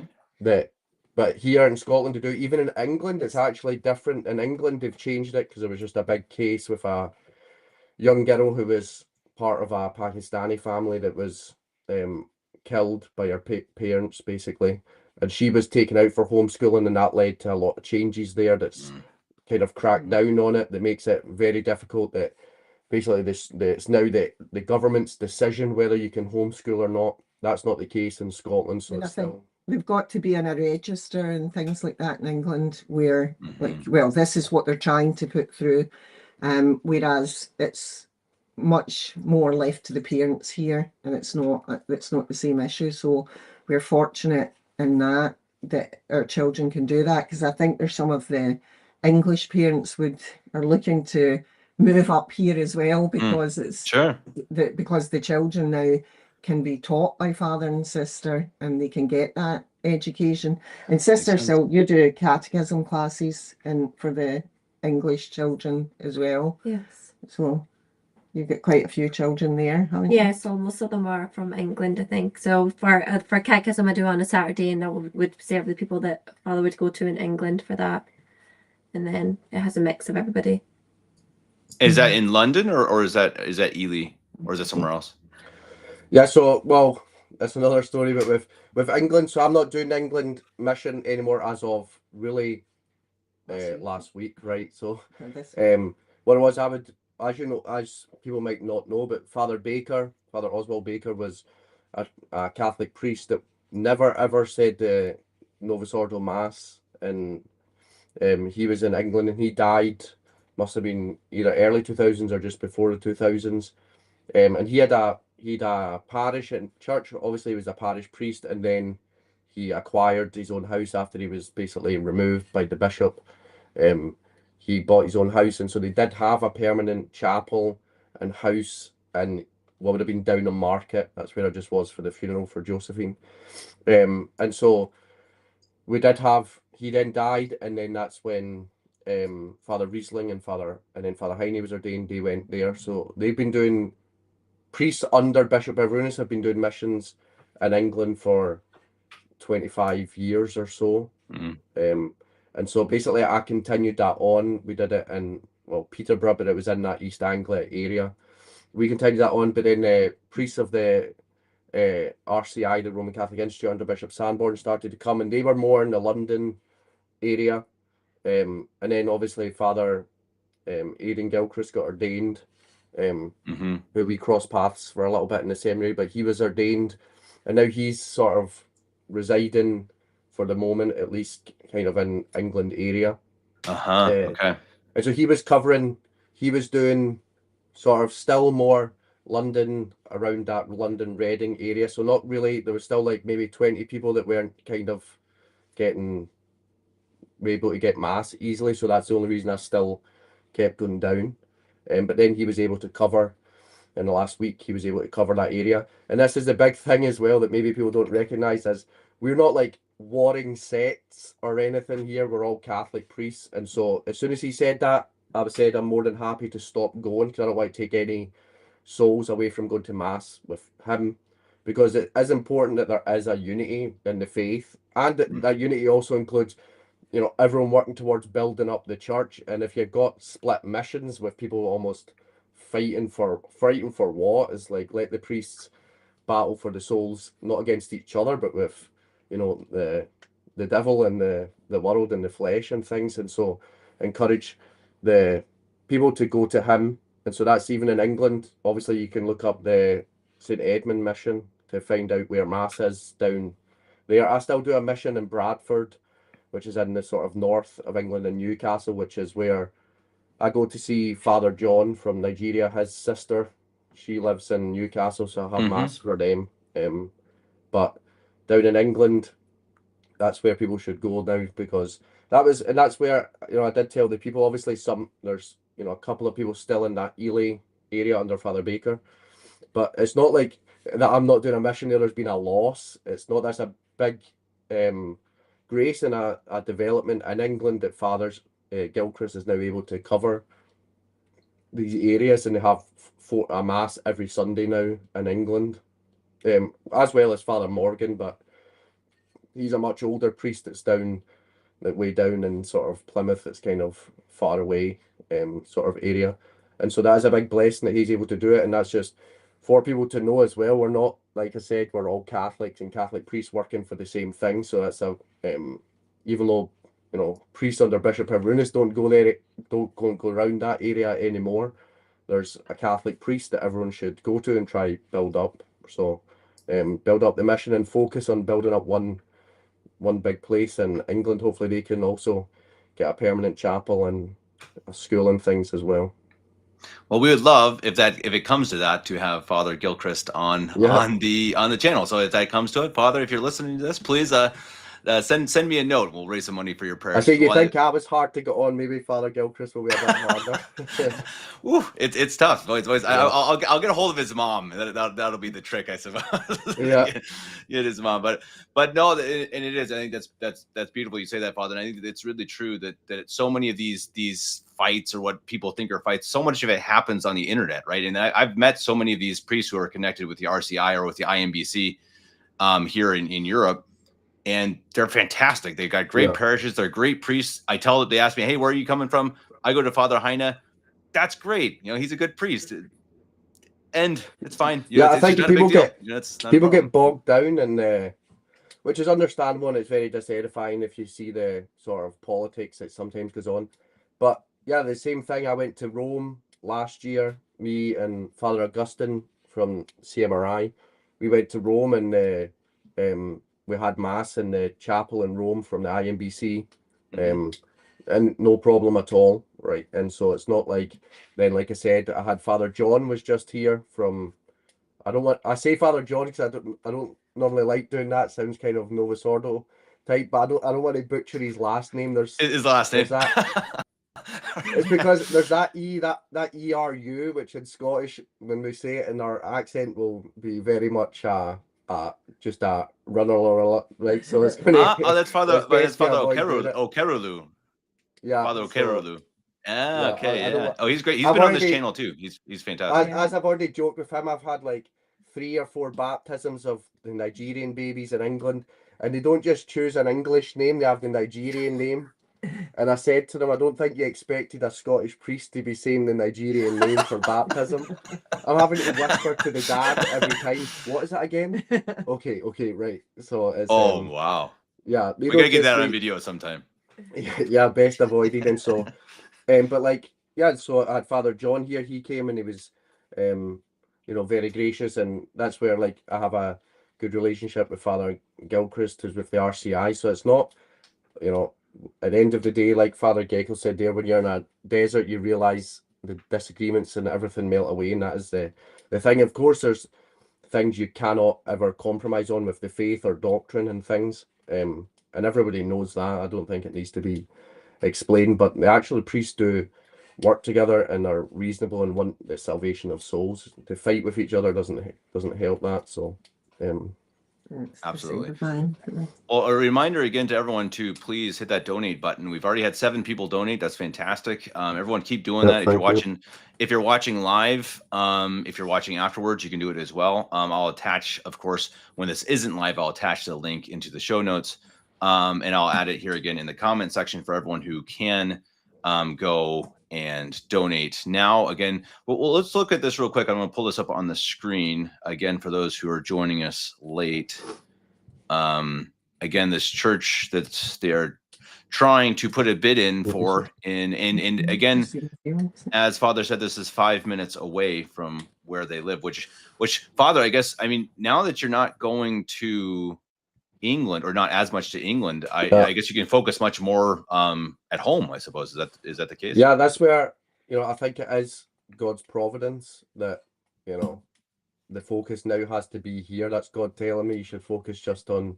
But here in Scotland to do, even in England, it's actually different. In England, they've changed it because there was just a big case with a young girl who was part of a Pakistani family that was killed by her parents, basically. And she was taken out for homeschooling, and that led to a lot of changes there that's kind of cracked down on it, that makes it very difficult. That basically it's now the government's decision whether you can homeschool or not. That's not the case in Scotland, so And I it's think still... they've got to be in a register and things like that in England where, like, Mm-hmm. well, this is what they're trying to put through. Whereas it's much more left to the parents here, and it's not the same issue. So we're fortunate in that our children can do that, because I think there's some of the English parents are looking to move up here as well, because it's Sure. because the children now can be taught by father and sister, and they can get that education. And sister, sense. so you do catechism classes and for the English children as well. Yes. So you've got quite a few children there, haven't you? Yeah, so most of them are from England, I think. So for catechism, I do on a Saturday, and that would serve the people that Father would go to in England for that. And then it has a mix of everybody. Is that in London or is that Ely or is it somewhere else? Yeah, so, well, that's another story, but with England, so I'm not doing the England mission anymore as of really last week, right? So what it was, I would, as you know, as people might not know, but Father Oswald Baker was a Catholic priest that never ever said the Novus Ordo Mass, and he was in England, and he died, must have been either early 2000s or just before the 2000s. And he had a parish and church. Obviously, he was a parish priest, and then he acquired his own house after he was basically removed by the bishop. He bought his own house, and so they did have a permanent chapel and house in what would have been Downham Market. That's where I just was for the funeral for Josephine. And so we did have. He then died, and then that's when Father Riesling and Father Heine was ordained. They went there, so they've been doing. Priests under Bishop Everinus have been doing missions in England for 25 years or so. And so basically I continued that on. We did it in, well, Peterborough, but it was in that East Anglia area. We continued that on, but then priests of the RCI, the Roman Catholic Institute, under Bishop Sanborn started to come, and they were more in the London area. And then obviously Father Aidan Gilchrist got ordained, who we crossed paths for a little bit in the seminary, but he was ordained, and now he's sort of residing for the moment, at least kind of in England area. Okay. And so he was doing sort of still more London, around that London Reading area. So not really, there was still like maybe 20 people that weren't kind of able to get mass easily. So that's the only reason I still kept going down. But then he was able to cover, in the last week, he was able to cover that area. And this is the big thing as well that maybe people don't recognize, is we're not like warring sects or anything here. We're all Catholic priests. And so as soon as he said that, I said I'm more than happy to stop going, because I don't want to take any souls away from going to mass with him, because it is important that there is a unity in the faith, and that unity also includes, you know, everyone working towards building up the church. And if you've got split missions with people almost fighting for what, is like, let the priests battle for the souls, not against each other, but with, you know, the devil and the world and the flesh and things. And so encourage the people to go to him. And so that's even in England. Obviously you can look up the St. Edmund mission to find out where mass is down there. I still do a mission in Bradford, which is in the sort of north of England, in Newcastle, which is where I go to see Father John from Nigeria. His sister, she lives in Newcastle, so I have mass for them. But down in England, that's where people should go now, because that's where, you know, I did tell the people, obviously there's, you know, a couple of people still in that Ely area under Father Baker, but it's not like that I'm not doing a mission there. There's been a loss. It's not, that's a big grace and a development in England that Father Gilchrist is now able to cover these areas, and they have a mass every Sunday now in England, as well as Father Morgan, but he's a much older priest that's down that way down in sort of Plymouth. It's kind of far away sort of area, and so that is a big blessing that he's able to do it. And that's just for people to know as well. We're not, like I said, we're all Catholics and Catholic priests working for the same thing. So that's a even though, you know, priests under Bishop Avrunas don't go there, don't go around that area anymore, there's a Catholic priest that everyone should go to and try build up. So build up the mission and focus on building up one big place in England. Hopefully they can also get a permanent chapel and a school and things as well. Well, we would love if it comes to that, to have Father Gilchrist on the channel. So if that comes to it, Father, if you're listening to this, please send me a note. We'll raise some money for your prayers. I think you think I was hard to get on. Maybe Father Gilchrist will be a bit harder. Ooh, it's tough. I'll get a hold of his mom. That'll be the trick, I suppose. Yeah. Get his mom. But no, and it is. I think that's beautiful. You say that, Father. And I think it's really true that so many of these fights, or what people think are fights, so much of it happens on the internet, right? And I've met so many of these priests who are connected with the RCI or with the IMBC here in Europe. And they're fantastic. They've got great parishes. They're great priests. They ask me, hey, where are you coming from? I go to Father Heine. That's great. You know, he's a good priest. And it's fine. I think people get bogged down, and which is understandable, and it's very disedifying if you see the sort of politics that sometimes goes on. But yeah, the same thing. I went to Rome last year. Me and Father Augustine from CMRI, we went to Rome, and we had mass in the chapel in Rome from the IMBC, and no problem at all, right? And so it's not like, then, like I said, I had Father John was just here from, I say Father John because I don't normally like doing that. Sounds kind of Novus Ordo type, but I don't want to butcher his last name. His last name. It's because there's that ERU, which in Scottish, when we say it in our accent, will be very much just a runner, right? So it's going to. That's Father Okerulu. Yeah, Father Okerulu. He's great. He's been on this channel too. He's fantastic. As I've already joked with him, I've had like 3 or 4 baptisms of the Nigerian babies in England, and they don't just choose an English name; they have the Nigerian name. And I said to them, I don't think you expected a Scottish priest to be saying the Nigerian name for baptism. I'm having to whisper to the dad every time, what is it again? Okay, right. So it's wow. Yeah. We gotta get that on video sometime. Yeah, best avoided. And so but like, yeah, so I had Father John here. He came and he was very gracious, and that's where like I have a good relationship with Father Gilchrist, who's with the RCI. So it's not, at the end of the day, like Father Geckel said there, when you're in a desert, you realize the disagreements and everything melt away, and that is the thing. Of course, there's things you cannot ever compromise on with the faith or doctrine and things, and everybody knows that. I don't think it needs to be explained, but the actual priests do work together and are reasonable and want the salvation of souls. To fight with each other doesn't help that. So absolutely. Well, a reminder again to everyone to please hit that donate button. We've already had 7 people donate. That's fantastic. Everyone keep doing that. If you're watching live, if you're watching afterwards, you can do it as well. I'll attach, of course, when this isn't live, I'll attach the link into the show notes, and I'll add it here again in the comment section for everyone who can go and donate now. Again, well, let's look at this real quick. I'm going to pull this up on the screen again for those who are joining us late. Again, this church that they're trying to put a bid in for, and again, as Father said, this is 5 minutes away from where they live, which Father, I guess, I mean, now that you're not going to England, or not as much to England, I guess you can focus much more at home, I suppose. Is that the case? Yeah, that's where I think it is God's providence that the focus now has to be here. That's God telling me you should focus just on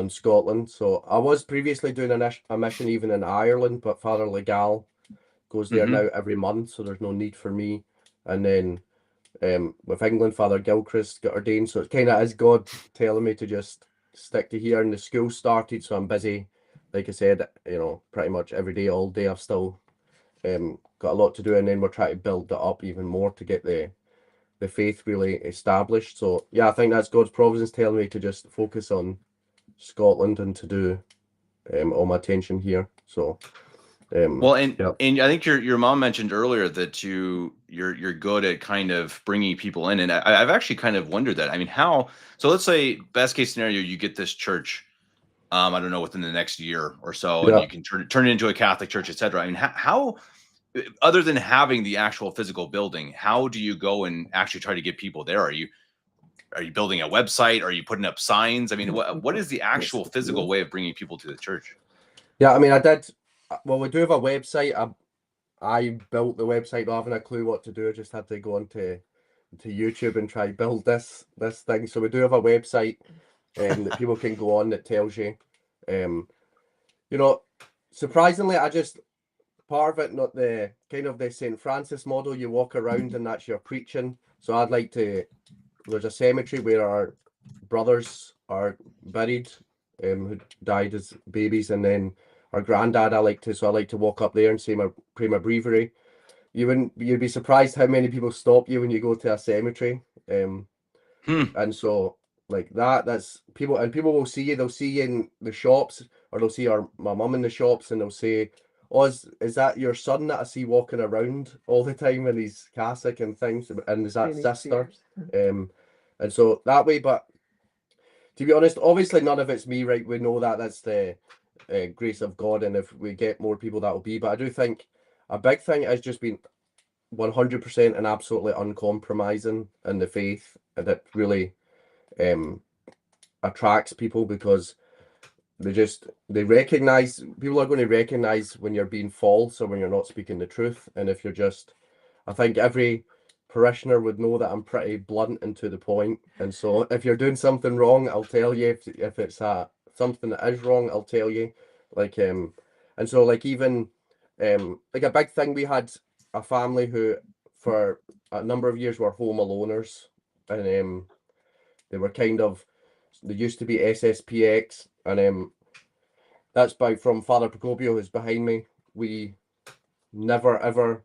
Scotland. So I was previously doing a mission even in Ireland, but Father Legal goes there now every month, so there's no need for me. And then with England, Father Gilchrist got ordained, so it kind of is God telling me to just stick to here. And the school started, so I'm busy, like I said, pretty much every day, all day. I've still got a lot to do, and then we're trying to build that up even more to get the faith really established. So yeah, I think that's God's providence telling me to just focus on Scotland and to do all my attention here. So Well, and yeah. and I think your mom mentioned earlier that you're good at kind of bringing people in, and I've actually kind of wondered that. I mean, how? So let's say best case scenario, you get this church, I don't know, within the next year or so, and Yeah. you can turn it into a Catholic church, etc. I mean, how other than having the actual physical building, how do you go and actually try to get people there? Are you building a website? Are you putting up signs? I mean, what is the actual physical way of bringing people to the church? Yeah, I mean, well, we do have a website. I built the website, not having a clue what to do. I just had to go onto YouTube and try build this thing. So we do have a website that people can go on that tells you, you know, surprisingly, part of it, not the kind of the St. Francis model, you walk around and that's your preaching. So there's a cemetery where our brothers are buried, who died as babies, and then our granddad, I like to walk up there and pray my breviary. You'd be surprised how many people stop you when you go to a cemetery. And so like that's people will see you, they'll see you in the shops, or they'll see my mum in the shops, and they'll say, "Oh, is that your son that I see walking around all the time in his cassock and things? And is that sister?" And so that way, but to be honest, obviously none of it's me, right? We know that's the grace of God, and if we get more people, that will be. But I do think a big thing has just been 100% and absolutely uncompromising in the faith, and it really attracts people, because they recognize, people are going to recognize when you're being false or when you're not speaking the truth. And if you're just, I think every parishioner would know that I'm pretty blunt and to the point. And so if you're doing something wrong, I'll tell you. If it's something that is wrong, I'll tell you. Like and so like even like a big thing, we had a family who for a number of years were home aloners, and they were they used to be SSPX, and that's from Father Procopio, who's behind me. We never ever,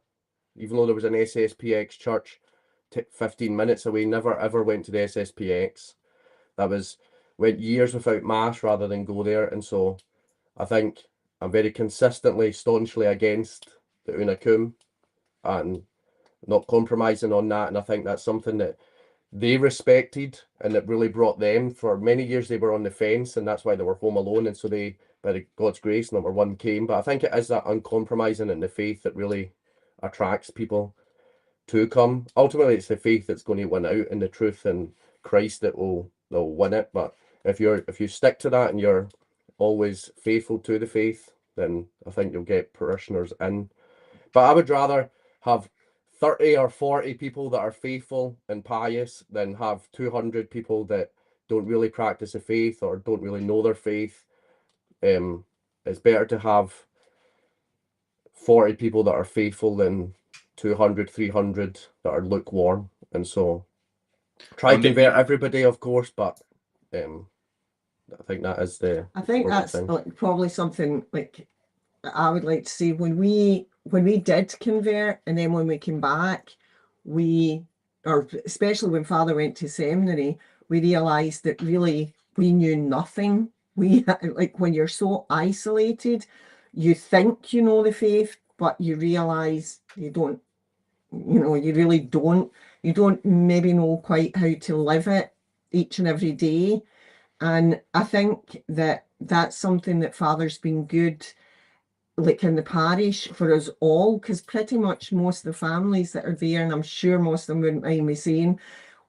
even though there was an SSPX church 15 minutes away, never ever went to the SSPX. Went years without mass rather than go there. And so I think I'm very consistently, staunchly against the Unacum and not compromising on that. And I think that's something that they respected, and it really brought them. For many years they were on the fence, and that's why they were home alone. And so they, by God's grace, number one, came. But I think it is that uncompromising in the faith that really attracts people to come. Ultimately, it's the faith that's going to win out, and the truth and Christ that will win it. But if you stick to that and you're always faithful to the faith, then I think you'll get parishioners in. But I would rather have 30 or 40 people that are faithful and pious than have 200 people that don't really practice the faith or don't really know their faith. It's better to have 40 people that are faithful than 200, 300 that are lukewarm. And so try to convert everybody, of course, but I think that is I think that's like probably something like I would like to see when we did convert, and then when we came back, or especially when Father went to seminary, we realized that really we knew nothing. We like when you're so isolated, you think you know the faith, but you realize you don't. You really don't. You don't maybe know quite how to live it each and every day. And I think that that's something that Father's been good, like in the parish, for us all, because pretty much most of the families that are there, and I'm sure most of them wouldn't mind me saying,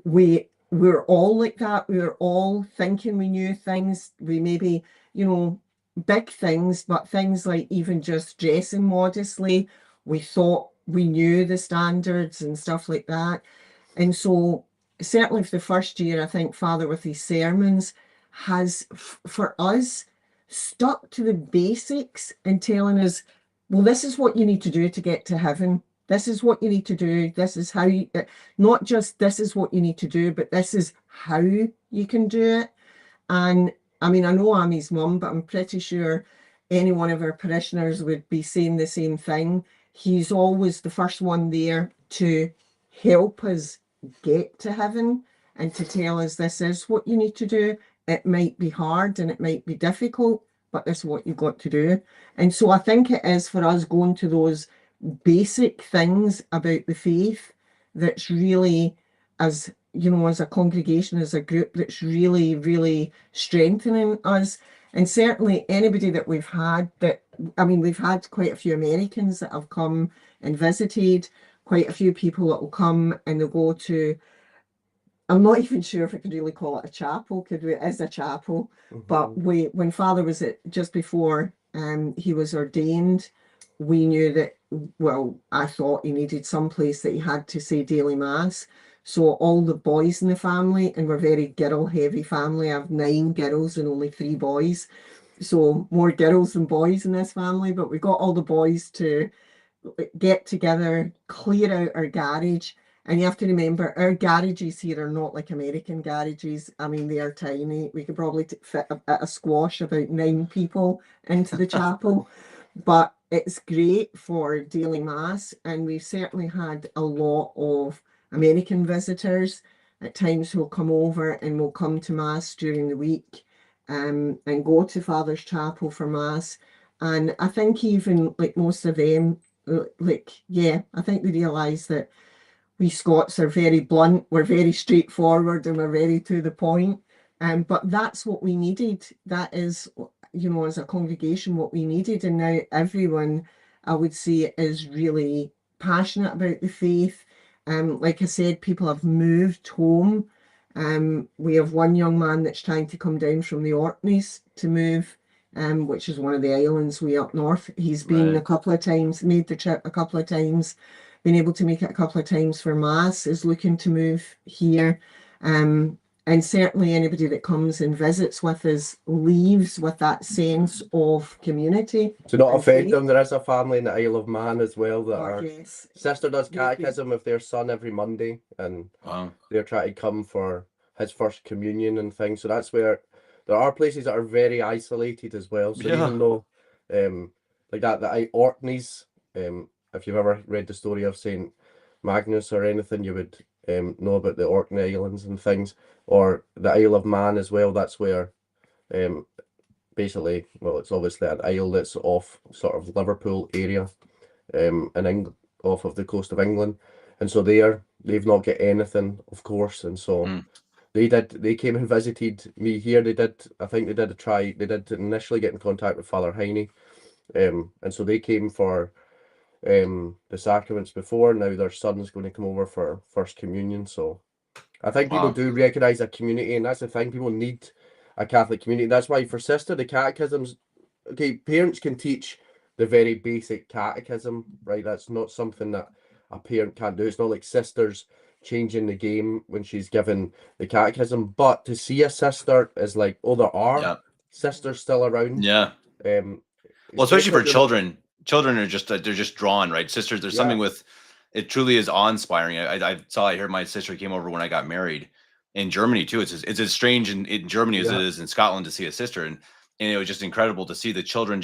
we're all like that. We were all thinking we knew things. We maybe, big things, but things like even just dressing modestly, we thought we knew the standards and stuff like that. And so certainly for the first year, I think Father with his sermons has, for us, stuck to the basics and telling us, well, this is what you need to do to get to heaven. This is what you need to do. This is how you, not just this is what you need to do, but this is how you can do it. And I mean, I know I'm his mum, but I'm pretty sure any one of our parishioners would be saying the same thing. he's always the first one there to help us get to heaven and to tell us this is what you need to do. It might be hard and it might be difficult, but this is what you've got to do. And so I think it is for us going to those basic things about the faith that's really, as you know, as a congregation, as a group, that's really, really strengthening us. And certainly anybody that we've had that, I mean, we've had quite a few Americans that have come and visited, quite a few people that will come and they'll go to, I'm not even sure if I could really call it a chapel. Could we? It is a chapel. But when Father was just before he was ordained, we knew that, well, I thought he needed some place that he had to say daily mass. So all the boys in the family, and we're a very girl heavy family. I have 9 girls and only 3 boys. So more girls than boys in this family, but we got all the boys to get together, clear out our garage. And you have to remember, our garages here are not like American garages. I mean, they are tiny. We could probably fit a squash about 9 people into the chapel. But it's great for daily mass. And we've certainly had a lot of American visitors at times who'll come over and will come to mass during the week and go to Father's chapel for mass. And I think even like most of them, I think they realise that we Scots are very blunt, we're very straightforward, and we're very to the point. But that's what we needed. That is, you know, as a congregation, what we needed. And now everyone, I would say, is really passionate about the faith. Like I said, people have moved home. We have one young man that's trying to come down from the Orkneys to move, which is one of the islands way up north. He's been a couple of times, made the trip a couple of times, been able to make it a couple of times for mass, is looking to move here. And certainly anybody that comes and visits with us leaves with that sense of community. To not offend them, there is a family in the Isle of Man as well that Yes. sister does catechism with their son every Monday, and they're trying to come for his first communion and things. So that's where there are places that are very isolated as well. So even though like that, the Orkneys, if you've ever read the story of Saint Magnus or anything, you would know about the Orkney Islands and things, or the Isle of Man as well. That's where basically, well, it's obviously an isle that's off sort of Liverpool area, in off of the coast of England, and so they've not got anything, of course, and so they came and visited me here. They did initially get in contact with Father Heine, and so they came for the sacraments before. Now their son's going to come over for first communion. So I think people do recognize a community, and that's the thing, people need a Catholic community. That's why for sister, the catechisms, okay, parents can teach the very basic catechism, right? That's not something that a parent can't do. It's not like sister's changing the game when she's given the catechism, but to see a sister is like, oh, there are sisters still around. Well, especially for children are just they're just drawn, right? Sisters, there's something with it. Truly is awe-inspiring. I heard my sister came over when I got married in Germany too. It's as strange in Germany as it is in Scotland to see a sister, and it was just incredible to see the children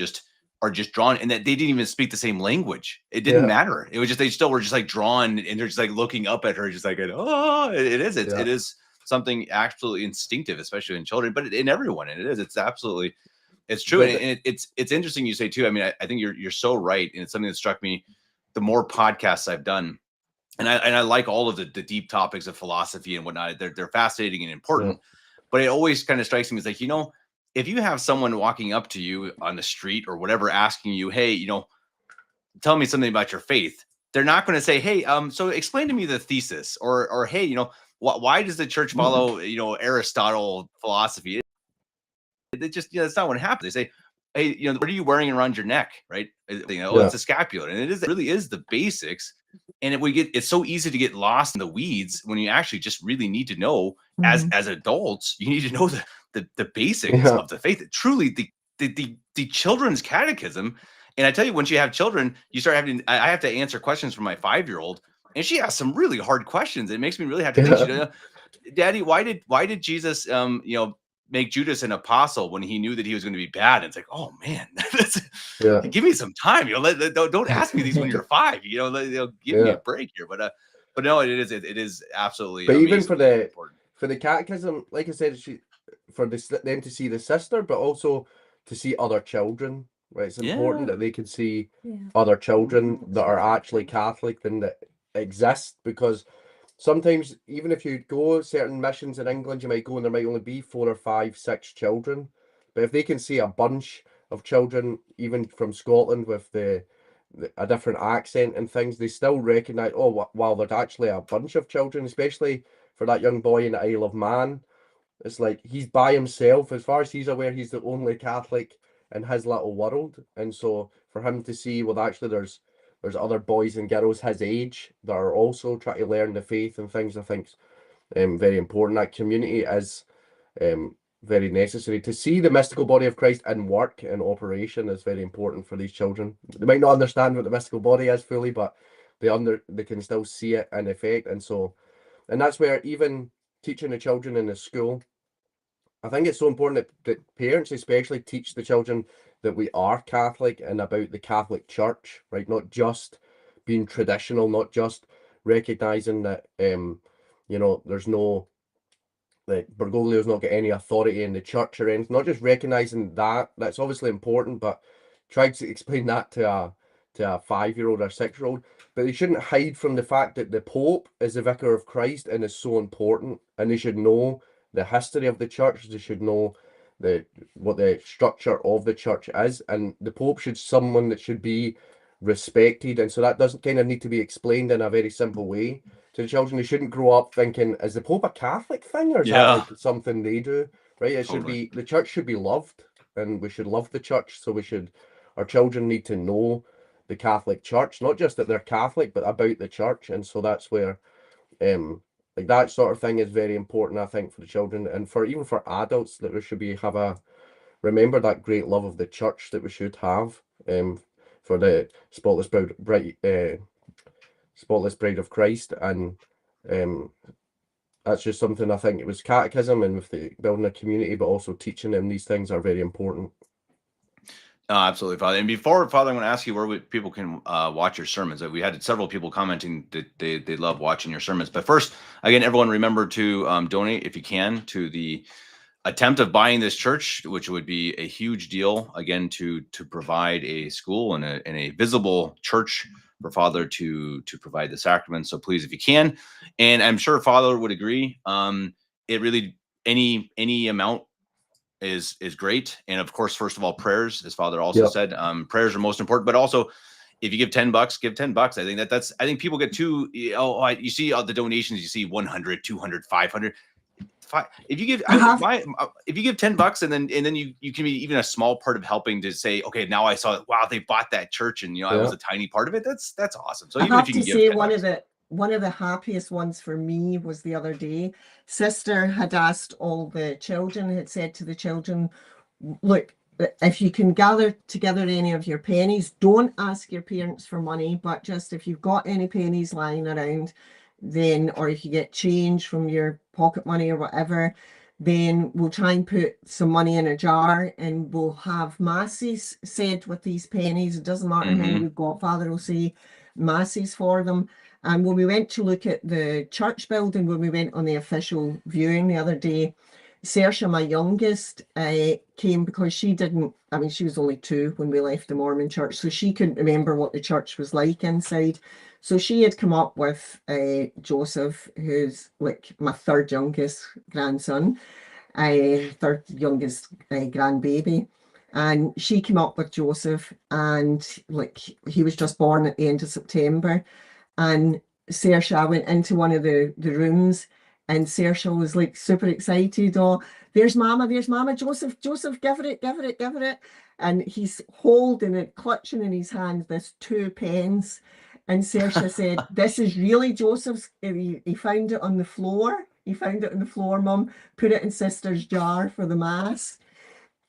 are just drawn, and that they didn't even speak the same language. It didn't matter. It was just they still were just like drawn, and they're just like looking up at her, just like, oh, it is something absolutely instinctive, especially in children, but in everyone. And it's absolutely. It's true, and it's interesting you say too. I mean, I think you're so right, and it's something that struck me. The more podcasts I've done, and I like all of the deep topics of philosophy and whatnot. They're fascinating and important, but it always kind of strikes me as like, if you have someone walking up to you on the street or whatever, asking you, hey, tell me something about your faith, they're not going to say, hey, so explain to me the thesis, or hey, why does the church follow Aristotle philosophy? They just, that's not what happens. They say, hey, what are you wearing around your neck? Right. It's a scapular. And it really is the basics. And it's so easy to get lost in the weeds when you actually just really need to know as adults, you need to know the basics of the faith. Truly the children's catechism. And I tell you, once you have children, you start having, I have to answer questions from my 5-year-old, and she asks some really hard questions. It makes me really have to think, Daddy, why did Jesus, make Judas an apostle when he knew that he was going to be bad. And it's like, oh man, Yeah. give me some time. Don't ask me these when you're 5. Give me a break here. But no, it is absolutely. But even for important. the catechism, like I said, for them to see the sister, but also to see other children. Right, it's important that they can see other children that are actually Catholic and that exist, because sometimes even if you go certain missions in England, you might go and there might only be 4 or 5, 6 children. But if they can see a bunch of children, even from Scotland, with a different accent and things, they still recognise, oh, wow, there's actually a bunch of children, especially for that young boy in the Isle of Man. It's like he's by himself. As far as he's aware, he's the only Catholic in his little world. And so for him to see, well, actually there's other boys and girls his age that are also trying to learn the faith and things, I think very important. That community is very necessary. To see the mystical body of Christ in work and operation is very important for these children. They might not understand what the mystical body is fully, but they can still see it in effect. And that's where even teaching the children in the school, I think it's so important that parents especially teach the children that we are Catholic and about the Catholic Church, right? Not just being traditional, not just recognizing that, there's no, that Bergoglio's not got any authority in the church or anything, not just recognizing that's obviously important, but try to explain that to a 5-year-old or 6-year-old. But they shouldn't hide from the fact that the Pope is the Vicar of Christ and is so important, and they should know the history of the church. They should know what the structure of the church is, and the Pope someone that should be respected, and so that doesn't kind of need to be explained in a very simple way to the children. They shouldn't grow up thinking, is the Pope a Catholic thing, or is that like something they do, right? It should be, the church should be loved, and we should love the church. So our children need to know the Catholic Church, not just that they're Catholic, but about the church. And so that's where like that sort of thing is very important, I think, for the children, and even for adults, that we should remember that great love of the church that we should have for the spotless bride of Christ. And that's just something, I think it was catechism and with the building a community, but also teaching them these things are very important. Absolutely, Father. And before, Father, I'm going to ask you where people can watch your sermons. We had several people commenting that they love watching your sermons. But first, again, everyone remember to donate if you can to the attempt of buying this church, which would be a huge deal, again, to provide a school and a visible church for Father to provide the sacraments. So please, if you can, and I'm sure Father would agree, it really, any amount is great. And of course, first of all, prayers, as Father also said, prayers are most important, but also if you give $10, give $10. I think people get too, you see all the donations, you see 100, 200, 500. If you give $10 and then you can be even a small part of helping to say, okay, now I saw, wow, they bought that church, and I was a tiny part of it. That's awesome. So I even have if you to can say, give one of the happiest ones for me was the other day. Sister had asked all the children, had said to the children, look, if you can gather together any of your pennies, don't ask your parents for money, but just if you've got any pennies lying around, then, or if you get change from your pocket money or whatever, then we'll try and put some money in a jar and we'll have masses said with these pennies. It doesn't matter how many we've got, Father will say masses for them. And when we went to look at the church building, when we went on the official viewing the other day, Saoirse, my youngest, came because she was only 2 when we left the Mormon church, so she couldn't remember what the church was like inside. So she had come up with Joseph, who's like my 3rd youngest grandson, 3rd youngest grandbaby. And she came up with Joseph, and like he was just born at the end of September. And Saoirse went into one of the rooms, and Saoirse was like super excited. Oh, there's Mama, Joseph, give it. And he's holding it, clutching in his hand this 2 pence. And Saoirse said, this is really Joseph's. He found it on the floor. Mum. Put it in Sister's jar for the Mass.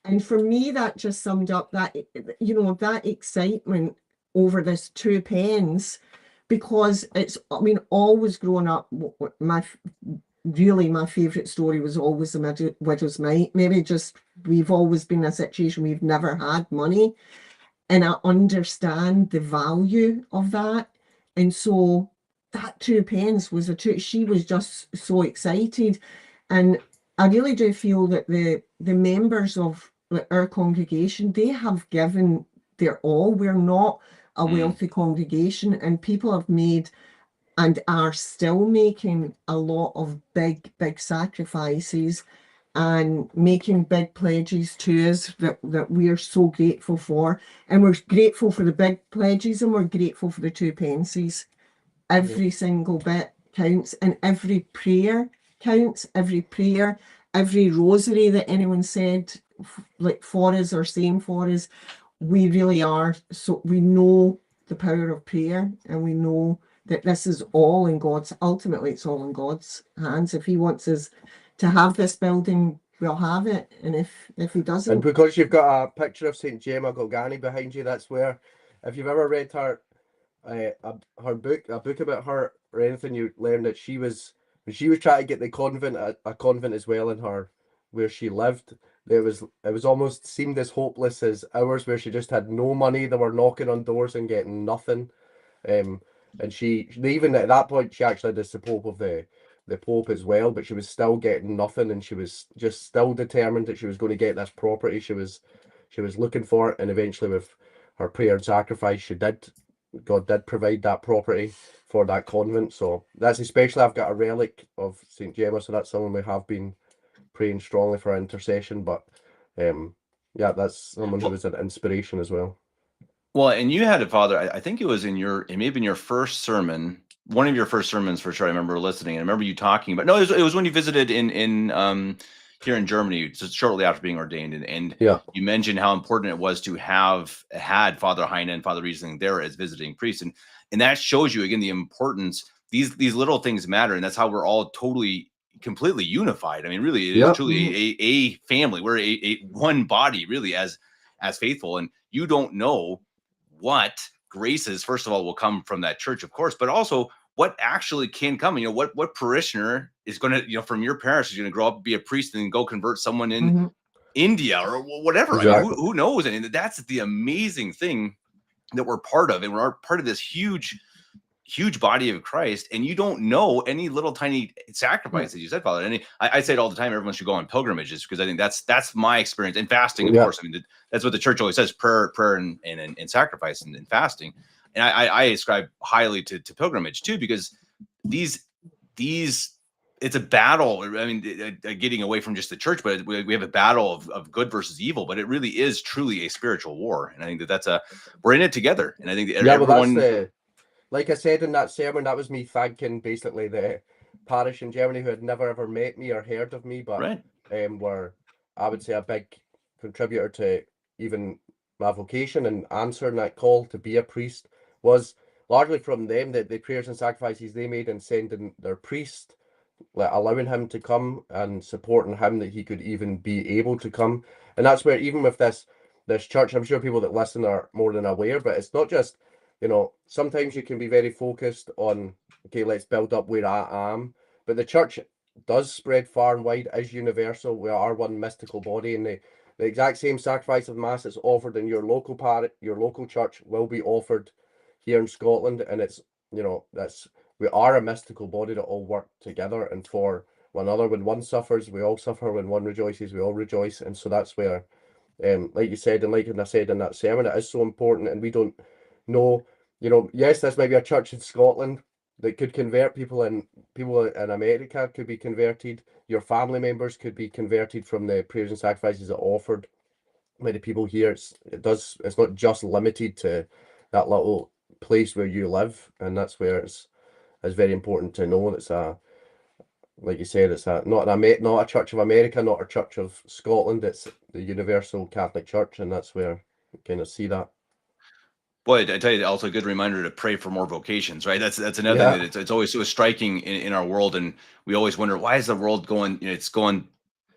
And for me, that just summed up that, that excitement over this 2 pence, because it's, always growing up, really my favourite story was always the widow's mite. Maybe just we've always been in a situation we've never had money, and I understand the value of that. And so that 2 pence was she was just so excited. And I really do feel that the members of our congregation, they have given their all. We're not a wealthy congregation, and people have made and are still making a lot of big sacrifices and making big pledges to us that we're so grateful for. And we're grateful for the big pledges, and we're grateful for the 2 pences. Every single bit counts, and every prayer counts. Every prayer, every rosary that anyone said like for us or saying for us, we really are. So we know the power of prayer, and we know that this is all in God's, ultimately it's all in God's hands. If he wants us to have this building, we'll have it. And if he doesn't. And because you've got a picture of St. Gemma Galgani behind you, that's where, if you've ever read her book, a book about her or anything, you learn that when she was trying to get the convent, a convent as well in her, where she lived, it was almost seemed as hopeless as ours, where she just had no money. They were knocking on doors and getting nothing. And she, even at that point, she actually had the support of the Pope as well, but she was still getting nothing, and she was just still determined that she was going to get this property. She was looking for it, and eventually with her prayer and sacrifice, God did provide that property for that convent. So that's especially, I've got a relic of St. Gemma, so that's someone we have been praying strongly for intercession. But yeah, that's someone who was an inspiration as well. Well, and you had a father, I think it was it may have been your first sermon, one of your first sermons for sure. I remember listening, and I remember you talking about, no, it was when you visited in here in Germany, just shortly after being ordained. And Yeah, you mentioned how important it was to have had Father Heine and Father Riesling there as visiting priests. And that shows you again the importance, these little things matter. And that's how we're all completely unified. I mean, really, it is truly a family. We're a one body, really, as faithful. And you don't know what graces, first of all, will come from that church, of course, but also what actually can come. You know, what parishioner is going to, from your parish is going to grow up, be a priest, and then go convert someone in India or whatever. Exactly. I mean, who knows? And that's the amazing thing that we're part of, and we're part of this huge body of Christ, and you don't know any little tiny sacrifices. You said, Father, and I say it all the time, everyone should go on pilgrimages, because I think that's my experience. And fasting, of course, I mean, that's what the church always says: prayer and sacrifice and fasting. And I ascribe highly to pilgrimage too, because these it's a battle. I mean, getting away from just the church, but we have a battle of good versus evil. But it really is truly a spiritual war, and I think that's we're in it together. And I think that everyone. Like I said in that sermon, that was me thanking basically the parish in Germany who had never ever met me or heard of me, but were, I would say, a big contributor to even my vocation and answering that call to be a priest, was largely from them, that the prayers and sacrifices they made in sending their priest, allowing him to come and supporting him that he could even be able to come. And that's where, even with this church, I'm sure people that listen are more than aware, but it's not just, sometimes you can be very focused on, okay, let's build up where I am. But the church does spread far and wide, is universal. We are one mystical body, and the exact same sacrifice of Mass that's offered in your local your local church will be offered here in Scotland. And it's, we are a mystical body that all work together and for one another. When one suffers, we all suffer. When one rejoices, we all rejoice. And so that's where, like you said, and like I said in that sermon, it is so important. And we don't know, yes, this might be a church in Scotland that could convert people, and people in America could be converted. Your family members could be converted from the prayers and sacrifices that are offered by the people here. It's not just limited to that little place where you live, and that's where it's very important to know that it's like you said, it's not a Church of America, not a Church of Scotland. It's the Universal Catholic Church, and that's where you kind of see that. Boy, I tell you, also a good reminder to pray for more vocations, right? That's another thing that it's always so striking in our world, and we always wonder, why is the world going? It's going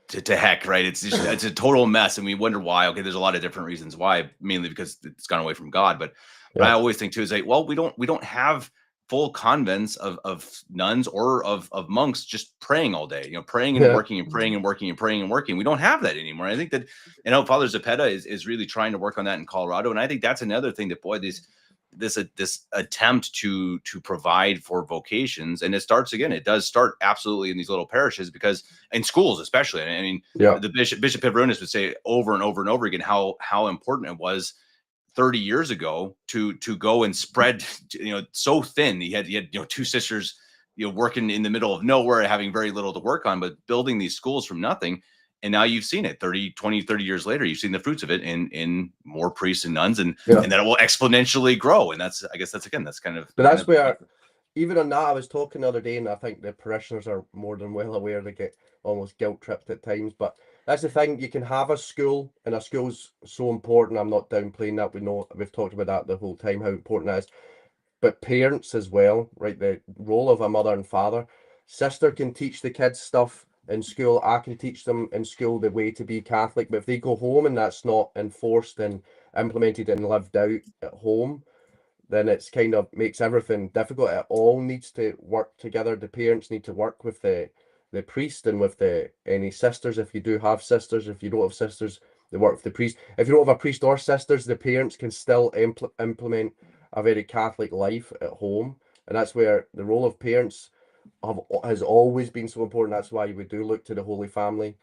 to heck, right? It's a total mess, and we wonder why. Okay, there's a lot of different reasons why, mainly because it's gone away from God. But I always think too is like, well, we don't have full convents of nuns or of monks just praying all day, praying and working and praying and working and praying and working. We don't have that anymore. I think that, Father Zepeda is really trying to work on that in Colorado. And I think that's another thing that, boy, this attempt to provide for vocations, and it does start absolutely in these little parishes, because in schools especially. I mean, the Bishop Pivrunas would say over and over and over again how important it was 30 years ago to go and spread, so thin. He had two sisters, working in the middle of nowhere, having very little to work on, but building these schools from nothing. And now you've seen it 30 years later, you've seen the fruits of it in more priests and nuns, and that it will exponentially grow. And that's kind of, but that's where, even on that, I was talking the other day, and I think the parishioners are more than well aware they get almost guilt tripped at times. But that's the thing, you can have a school, and a school's so important. I'm not downplaying that. We've talked about that the whole time, how important that is. But parents as well, right? The role of a mother and father. Sister can teach the kids stuff in school. I can teach them in school the way to be Catholic. But if they go home and that's not enforced and implemented and lived out at home, then it's kind of makes everything difficult. It all needs to work together. The parents need to work with the priest and with any sisters. If you do have sisters, if you don't have sisters, they work with the priest. If you don't have a priest or sisters, the parents can still implement a very Catholic life at home. And that's where the role of parents has always been so important. That's why we do look to the Holy Family,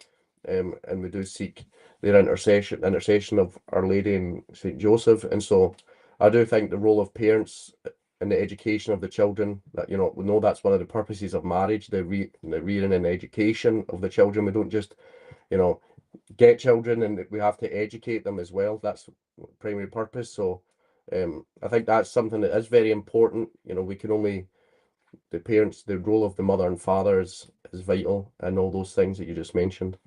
and we do seek their intercession of Our Lady and Saint Joseph. And so I do think the role of parents in the education of the children, that we know that's one of the purposes of marriage, the rearing and education of the children. We don't just get children, and we have to educate them as well. That's the primary purpose. So I think that's something that is very important. We can only, the parents, the role of the mother and father is vital, and all those things that you just mentioned.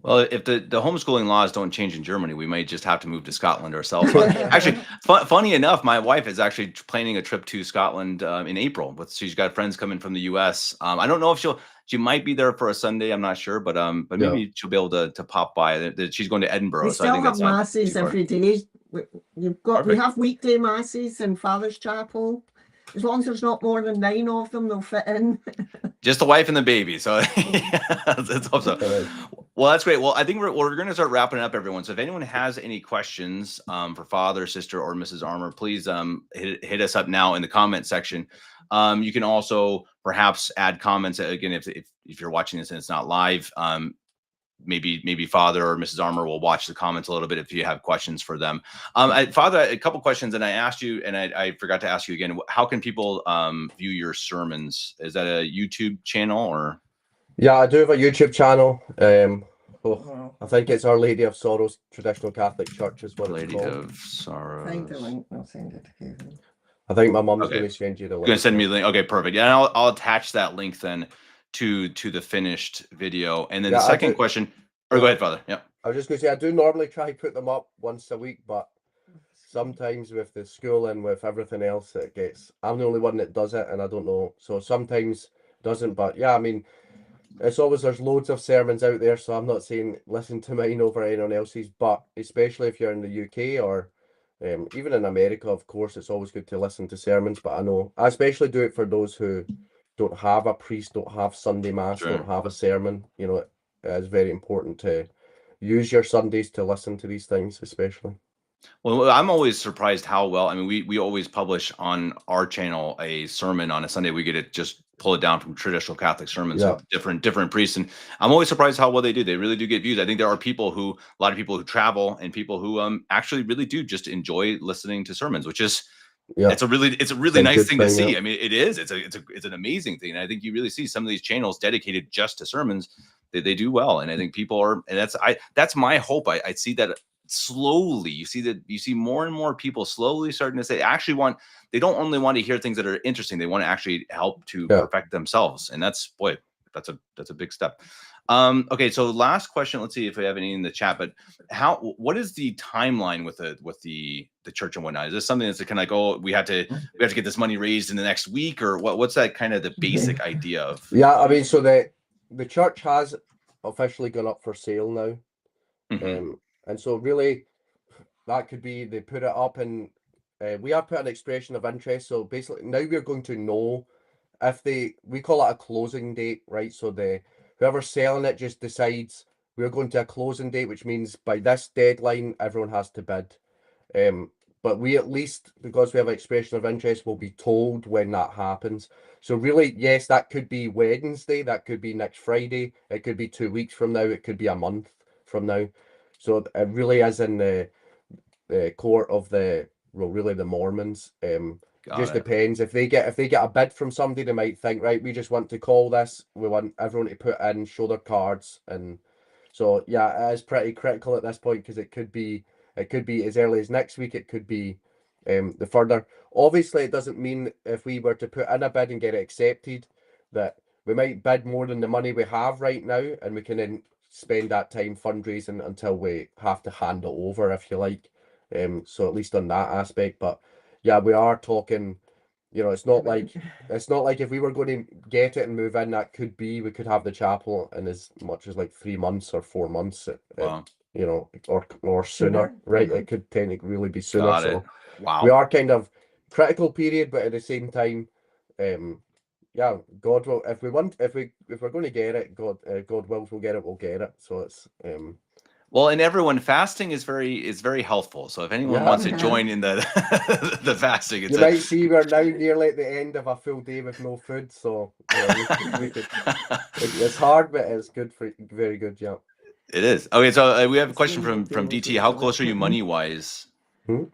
Well, if the homeschooling laws don't change in Germany, we might just have to move to Scotland ourselves. Well, actually, funny enough, my wife is actually planning a trip to Scotland in April. She's got friends coming from the U.S. I don't know if she might be there for a Sunday. I'm not sure, but maybe she'll be able to pop by. She's going to Edinburgh, We so I think still that's have masses every day. We have weekday masses in Father's Chapel. As long as there's not more than 9 of them, they'll fit in. Just the wife and the baby. So let's hope so. Well, that's great. Well, I think we're going to start wrapping it up, everyone. So if anyone has any questions for Father, Sister, or Mrs. Armour, please hit us up now in the comment section. You can also perhaps add comments. Again, if you're watching this and it's not live, maybe Father or Mrs. Armour will watch the comments a little bit if you have questions for them. Father, a couple questions, and I asked you, and I forgot to ask you again. How can people view your sermons? Is that a YouTube channel or? Yeah, I do have a YouTube channel. I think it's Our Lady of Sorrows Traditional Catholic Church is what it's called. Lady of Sorrows. Find the link. I'll send it to Kevin. I think my mom's going to send you the link. Going to send me the link. Okay, perfect. Yeah, and I'll attach that link then to the finished video. And then the second question, or go ahead, Father. Yeah. I was just going to say, I do normally try to put them up once a week, but sometimes with the school and with everything else, I'm the only one that does it, and I don't know. So sometimes it doesn't, but yeah, I mean, there's loads of sermons out there, so I'm not saying listen to mine over anyone else's, but especially if you're in the UK or even in America, of course, it's always good to listen to sermons. But I especially do it for those who don't have a priest, don't have Sunday Mass, don't have a sermon. It is very important to use your Sundays to listen to these things, especially. Well, I'm always surprised how well. I mean, we always publish on our channel a sermon on a Sunday. We get it, just pull it down from traditional Catholic sermons of different priests, and I'm always surprised how well they do. They really do get views. I think there are a lot of people who travel, and people who actually really do just enjoy listening to sermons, which is it's a really nice thing to see. I mean, it is. It's an amazing thing, and I think you really see some of these channels dedicated just to sermons. They do well, and I think people are, and that's my hope. I see that. Slowly you see more and more people slowly starting to say they don't only want to hear things that are interesting, they want to actually help to perfect themselves, and that's a big step. Okay, so last question, let's see if we have any in the chat, but what is the timeline with the church and whatnot? Is this something that's kind of like, we have to get this money raised in the next week, or what's that kind of the basic idea of? Yeah, I mean, so the church has officially gone up for sale now. And so really that could be, they put it up in we have put an expression of interest. So basically now we're going to know if we call it a closing date, right? So whoever's selling it just decides we're going to a closing date, which means by this deadline, everyone has to bid. But we, at least because we have expression of interest, will be told when that happens. So really, yes, that could be Wednesday, that could be next Friday, it could be 2 weeks from now, it could be a month from now. So it really is in the court of the Mormons. Just depends. If they get a bid from somebody, they might think, right, we just want to call this, we want everyone to put in, show their cards, and so yeah, it is pretty critical at this point, because it could be as early as next week, it could be the further. Obviously, it doesn't mean if we were to put in a bid and get it accepted that we might bid more than the money we have right now, and we can then spend that time fundraising until we have to hand it over, if you like. So at least on that aspect, but yeah, we are talking, it's not like if we were going to get it and move in, we could have the chapel in as much as like 3 months or 4 months, Wow. or sooner, right? It could technically really be sooner. Got it. So Wow. we are kind of critical period, but at the same time, yeah, God will, if we're going to get it, God wills we'll get it, we'll get it. So it's Well, and everyone, fasting is very helpful. So if anyone Yeah. wants to join in the the fasting, you might see we're now nearly at the end of a full day with no food. So we could, it's hard, but it's good very good. Yeah. It is. Okay, so we have a It's question really from good DT. How to close are you live. money wise? Hmm?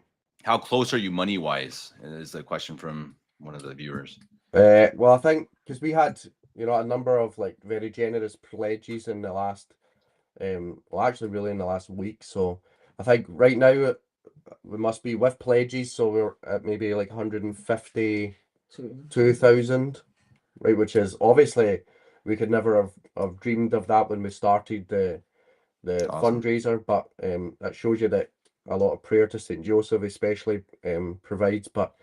How close are you money wise? Is the question from one of the viewers. Well, I think because we had a number of like very generous pledges in the last actually really in the last week. So I think right now we must be with pledges, so we're at maybe like 152,000, right? Which is obviously we could never have dreamed of that when we started the Awesome. fundraiser, but that shows you that a lot of prayer to St. Joseph especially provides. But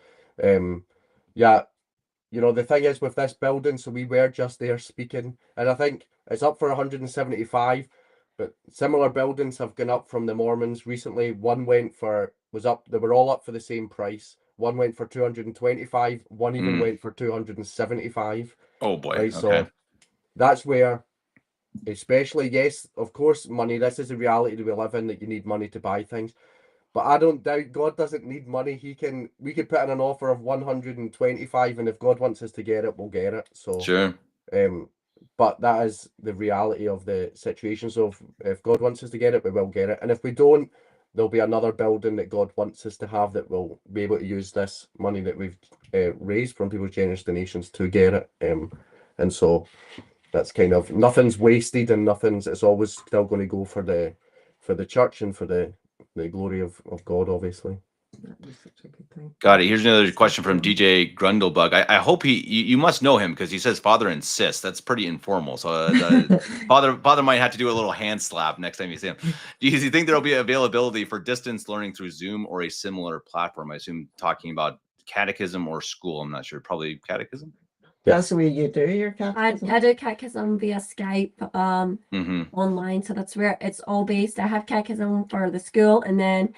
yeah, the thing is with this building, so we were just there speaking, and I think it's up for 175, but similar buildings have gone up from the Mormons recently. One they were all up for the same price. One went for 225, one even went for 275. Oh boy. Right, Okay. so that's where, especially, yes, of course, money, this is the reality that we live in, that you need money to buy things. But I don't doubt God doesn't need money. We could put in an offer of 125, and if God wants us to get it, we'll get it. So Sure. but that is the reality of the situation. So if God wants us to get it, we will get it. And if we don't, there'll be another building that God wants us to have that will be able to use this money that we've raised from people's generous donations to get it. And so that's kind of, nothing's wasted, and it's always still going to go for the church and for the glory of God, obviously. That was such a good thing. Got it. Here's another question from DJ Grundlebug. I hope you must know him, because he says father insists. That's pretty informal. So father might have to do a little hand slap next time you see him. Do you think there'll be availability for distance learning through Zoom or a similar platform? I assume talking about catechism or school. I'm not sure. Probably catechism. That's the way you do your catechism. I do catechism via Skype Mm-hmm. online, so that's where it's all based. I have catechism for the school, and then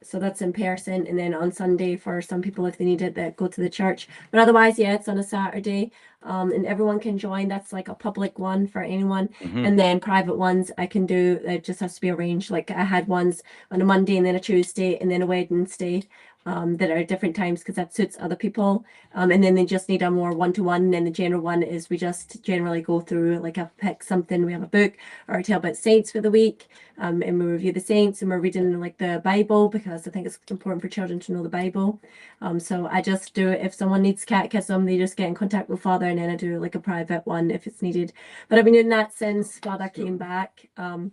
so that's in person, and then on Sunday for some people, if they need it, that go to the church. But otherwise, yeah, it's on a Saturday, and everyone can join. That's like a public one for anyone. Mm-hmm. And then private ones I can do, it just has to be arranged. Like I had ones on a Monday, and then a Tuesday, and then a Wednesday, that are different times, because that suits other people. And then they just need a more one-to-one. And the general one is we just generally go through, like I pick something, we have a book or a tale about saints for the week, and we review the saints, and we're reading like the Bible, because I think it's important for children to know the Bible. So I just do it. If someone needs catechism, they just get in contact with Father, and then I do like a private one if it's needed. But I've been doing that since Father came back from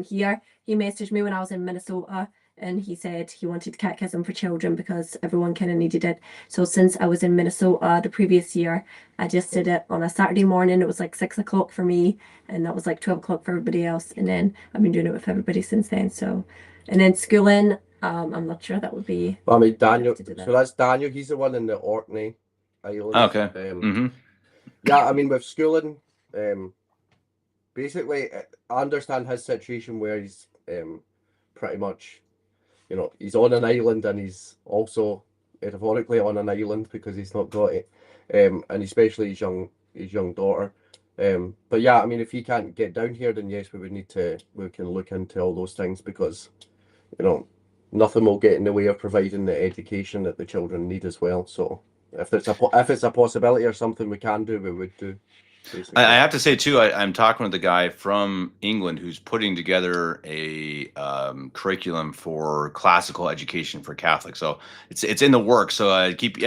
here. He messaged me when I was in Minnesota, and he said he wanted catechism for children because everyone kind of needed it. So since I was in Minnesota the previous year, I just did it on a Saturday morning. It was like 6 o'clock for me, and that was like 12 o'clock for everybody else. And then I've been doing it with everybody since then. So, and then schooling, I'm not sure that would be. Well, I mean, Daniel, to do that. so that's Daniel. He's the one in the Orkney Islands. Okay. Mm-hmm. Yeah, I mean, with schooling, basically, I understand his situation where he's pretty much you know, he's on an island and he's also metaphorically on an island because he's not got it, and especially his young daughter. But yeah, I mean, if he can't get down here, then yes, we can look into all those things, because, you know, nothing will get in the way of providing the education that the children need as well. So if it's a possibility or something we can do, we would do. Basically. I have to say too, I'm talking with a guy from England who's putting together a curriculum for classical education for Catholics. So it's in the works. So keep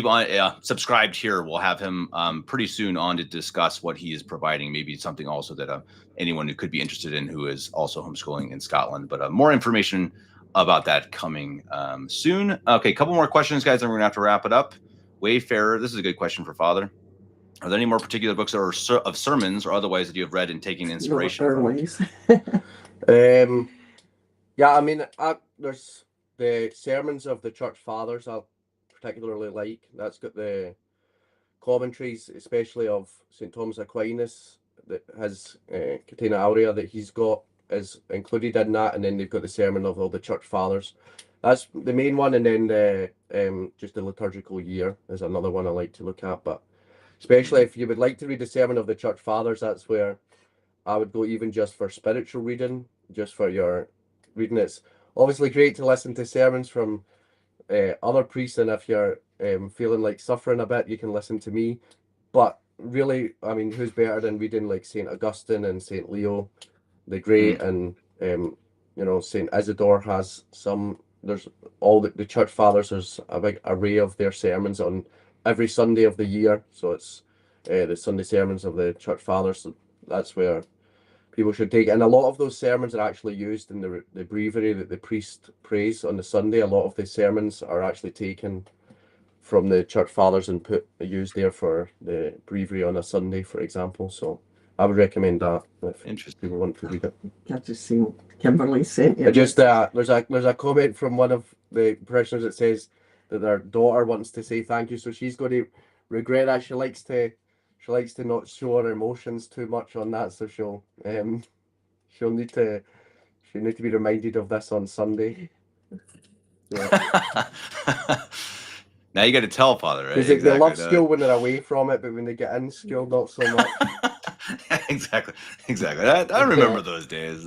on subscribed here. We'll have him pretty soon on to discuss what he is providing. Maybe something also that anyone who could be interested in who is also homeschooling in Scotland. But more information about that coming soon. Okay, a couple more questions, guys, and we're gonna have to wrap it up. Wayfarer, this is a good question for Father. Are there any more particular books or of sermons or otherwise that you have read and taken inspiration from? Yeah, I mean, there's the sermons of the church fathers I particularly like. That's got the commentaries, especially of St. Thomas Aquinas, that has Catena Aurea that he's got is included in that, and then they've got the sermon of all the church fathers. That's the main one, and then the just the liturgical year is another one I like to look at. But especially if you would like to read the sermon of the church fathers, that's where I would go, even just for spiritual reading, just for your reading. It's obviously great to listen to sermons from other priests, and if you're feeling like suffering a bit, you can listen to me. But really, I mean, who's better than reading like St. Augustine and St. Leo the Great, and you know, St. Isidore has some. There's all the church fathers. There's a big array of their sermons on every Sunday of the year. So it's the Sunday sermons of the church fathers. So that's where people should take. And a lot of those sermons are actually used in the breviary that the priest prays on the Sunday. A lot of the sermons are actually taken from the church fathers and used there for the breviary on a Sunday, for example. So I would recommend that if people want to read it. I've just seen Kimberly sent you. Just there's a comment from one of the parishioners that says that their daughter wants to say thank you, so she's going to regret that. She likes to not show her emotions too much on that, so she'll need to be reminded of this on Sunday. Yeah. Now you got to tell Father, right? Because they love school when they're away from it, but when they get in school, not so much. Exactly. I remember those days.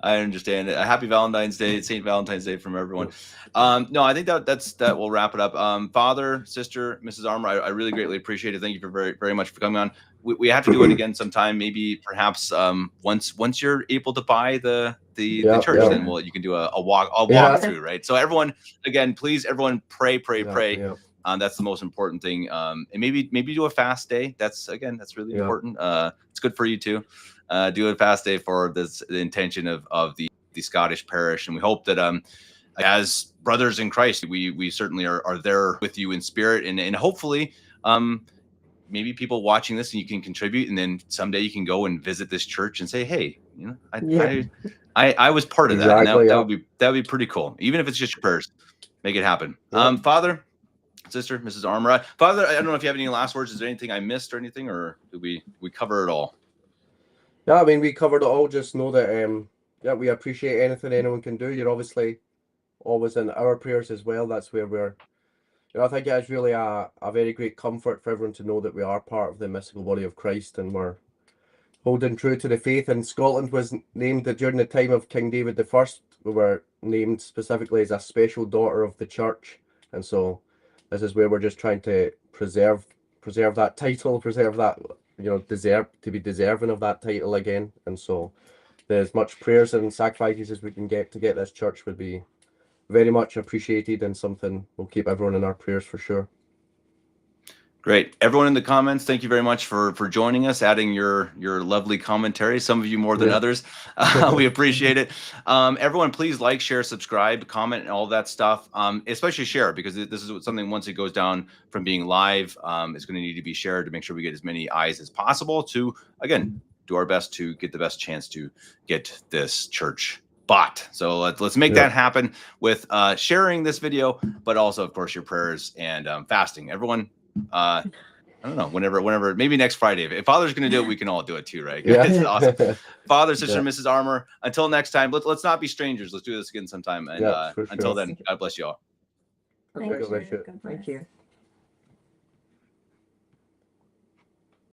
I understand it. A happy Valentine's Day, St. Valentine's Day from everyone. No, I think that will wrap it up. Father, sister, Mrs. Armour, I really greatly appreciate it. Thank you for very, very much for coming on. We have to do it again sometime, maybe perhaps once you're able to buy the church, then you can do a walk through, right? So everyone, again, please, everyone pray. Yeah. That's the most important thing. And maybe do a fast day. That's really important. It's good for you too. Do a fast day for the intention of the Scottish parish, and we hope that as brothers in Christ, we certainly are there with you in spirit, and hopefully maybe people watching this and you can contribute, and then someday you can go and visit this church and say, hey, you know, I was part of that. Exactly, and that would be pretty cool, even if it's just your prayers. Make it happen. Father, sister, Mrs. Armour. Father, I don't know if you have any last words. Is there anything I missed or anything, or did we cover it all? Yeah, I mean, we covered it all. Just know that we appreciate anything anyone can do. You're obviously always in our prayers as well. That's where we're, you know, I think it's really a very great comfort for everyone to know that we are part of the mystical body of Christ, and we're holding true to the faith. And Scotland was named during the time of King David I. We were named specifically as a special daughter of the church, and so this is where we're just trying to preserve that title, preserve that, you know, be deserving of that title again. And so as much prayers and sacrifices as we can get to get this church would be very much appreciated, and something we'll keep everyone in our prayers for sure. Great. Everyone in the comments, thank you very much for joining us, adding your lovely commentary. Some of you more than others. We appreciate it. Everyone, please like, share, subscribe, comment, and all that stuff. Especially share, because this is something, once it goes down from being live, it's going to need to be shared to make sure we get as many eyes as possible to, again, do our best to get the best chance to get this church bought. So let's make that happen with sharing this video, but also, of course, your prayers and fasting. Everyone, I don't know, whenever, maybe next Friday. If Father's going to do it, we can all do it too, right? Yeah. It's awesome. Father, sister, Yeah. Mrs. Armour, until next time, let's not be strangers. Let's do this again sometime. And Yeah, for until sure. then, God bless you all. Thank God bless you. you. God Thank bless. you.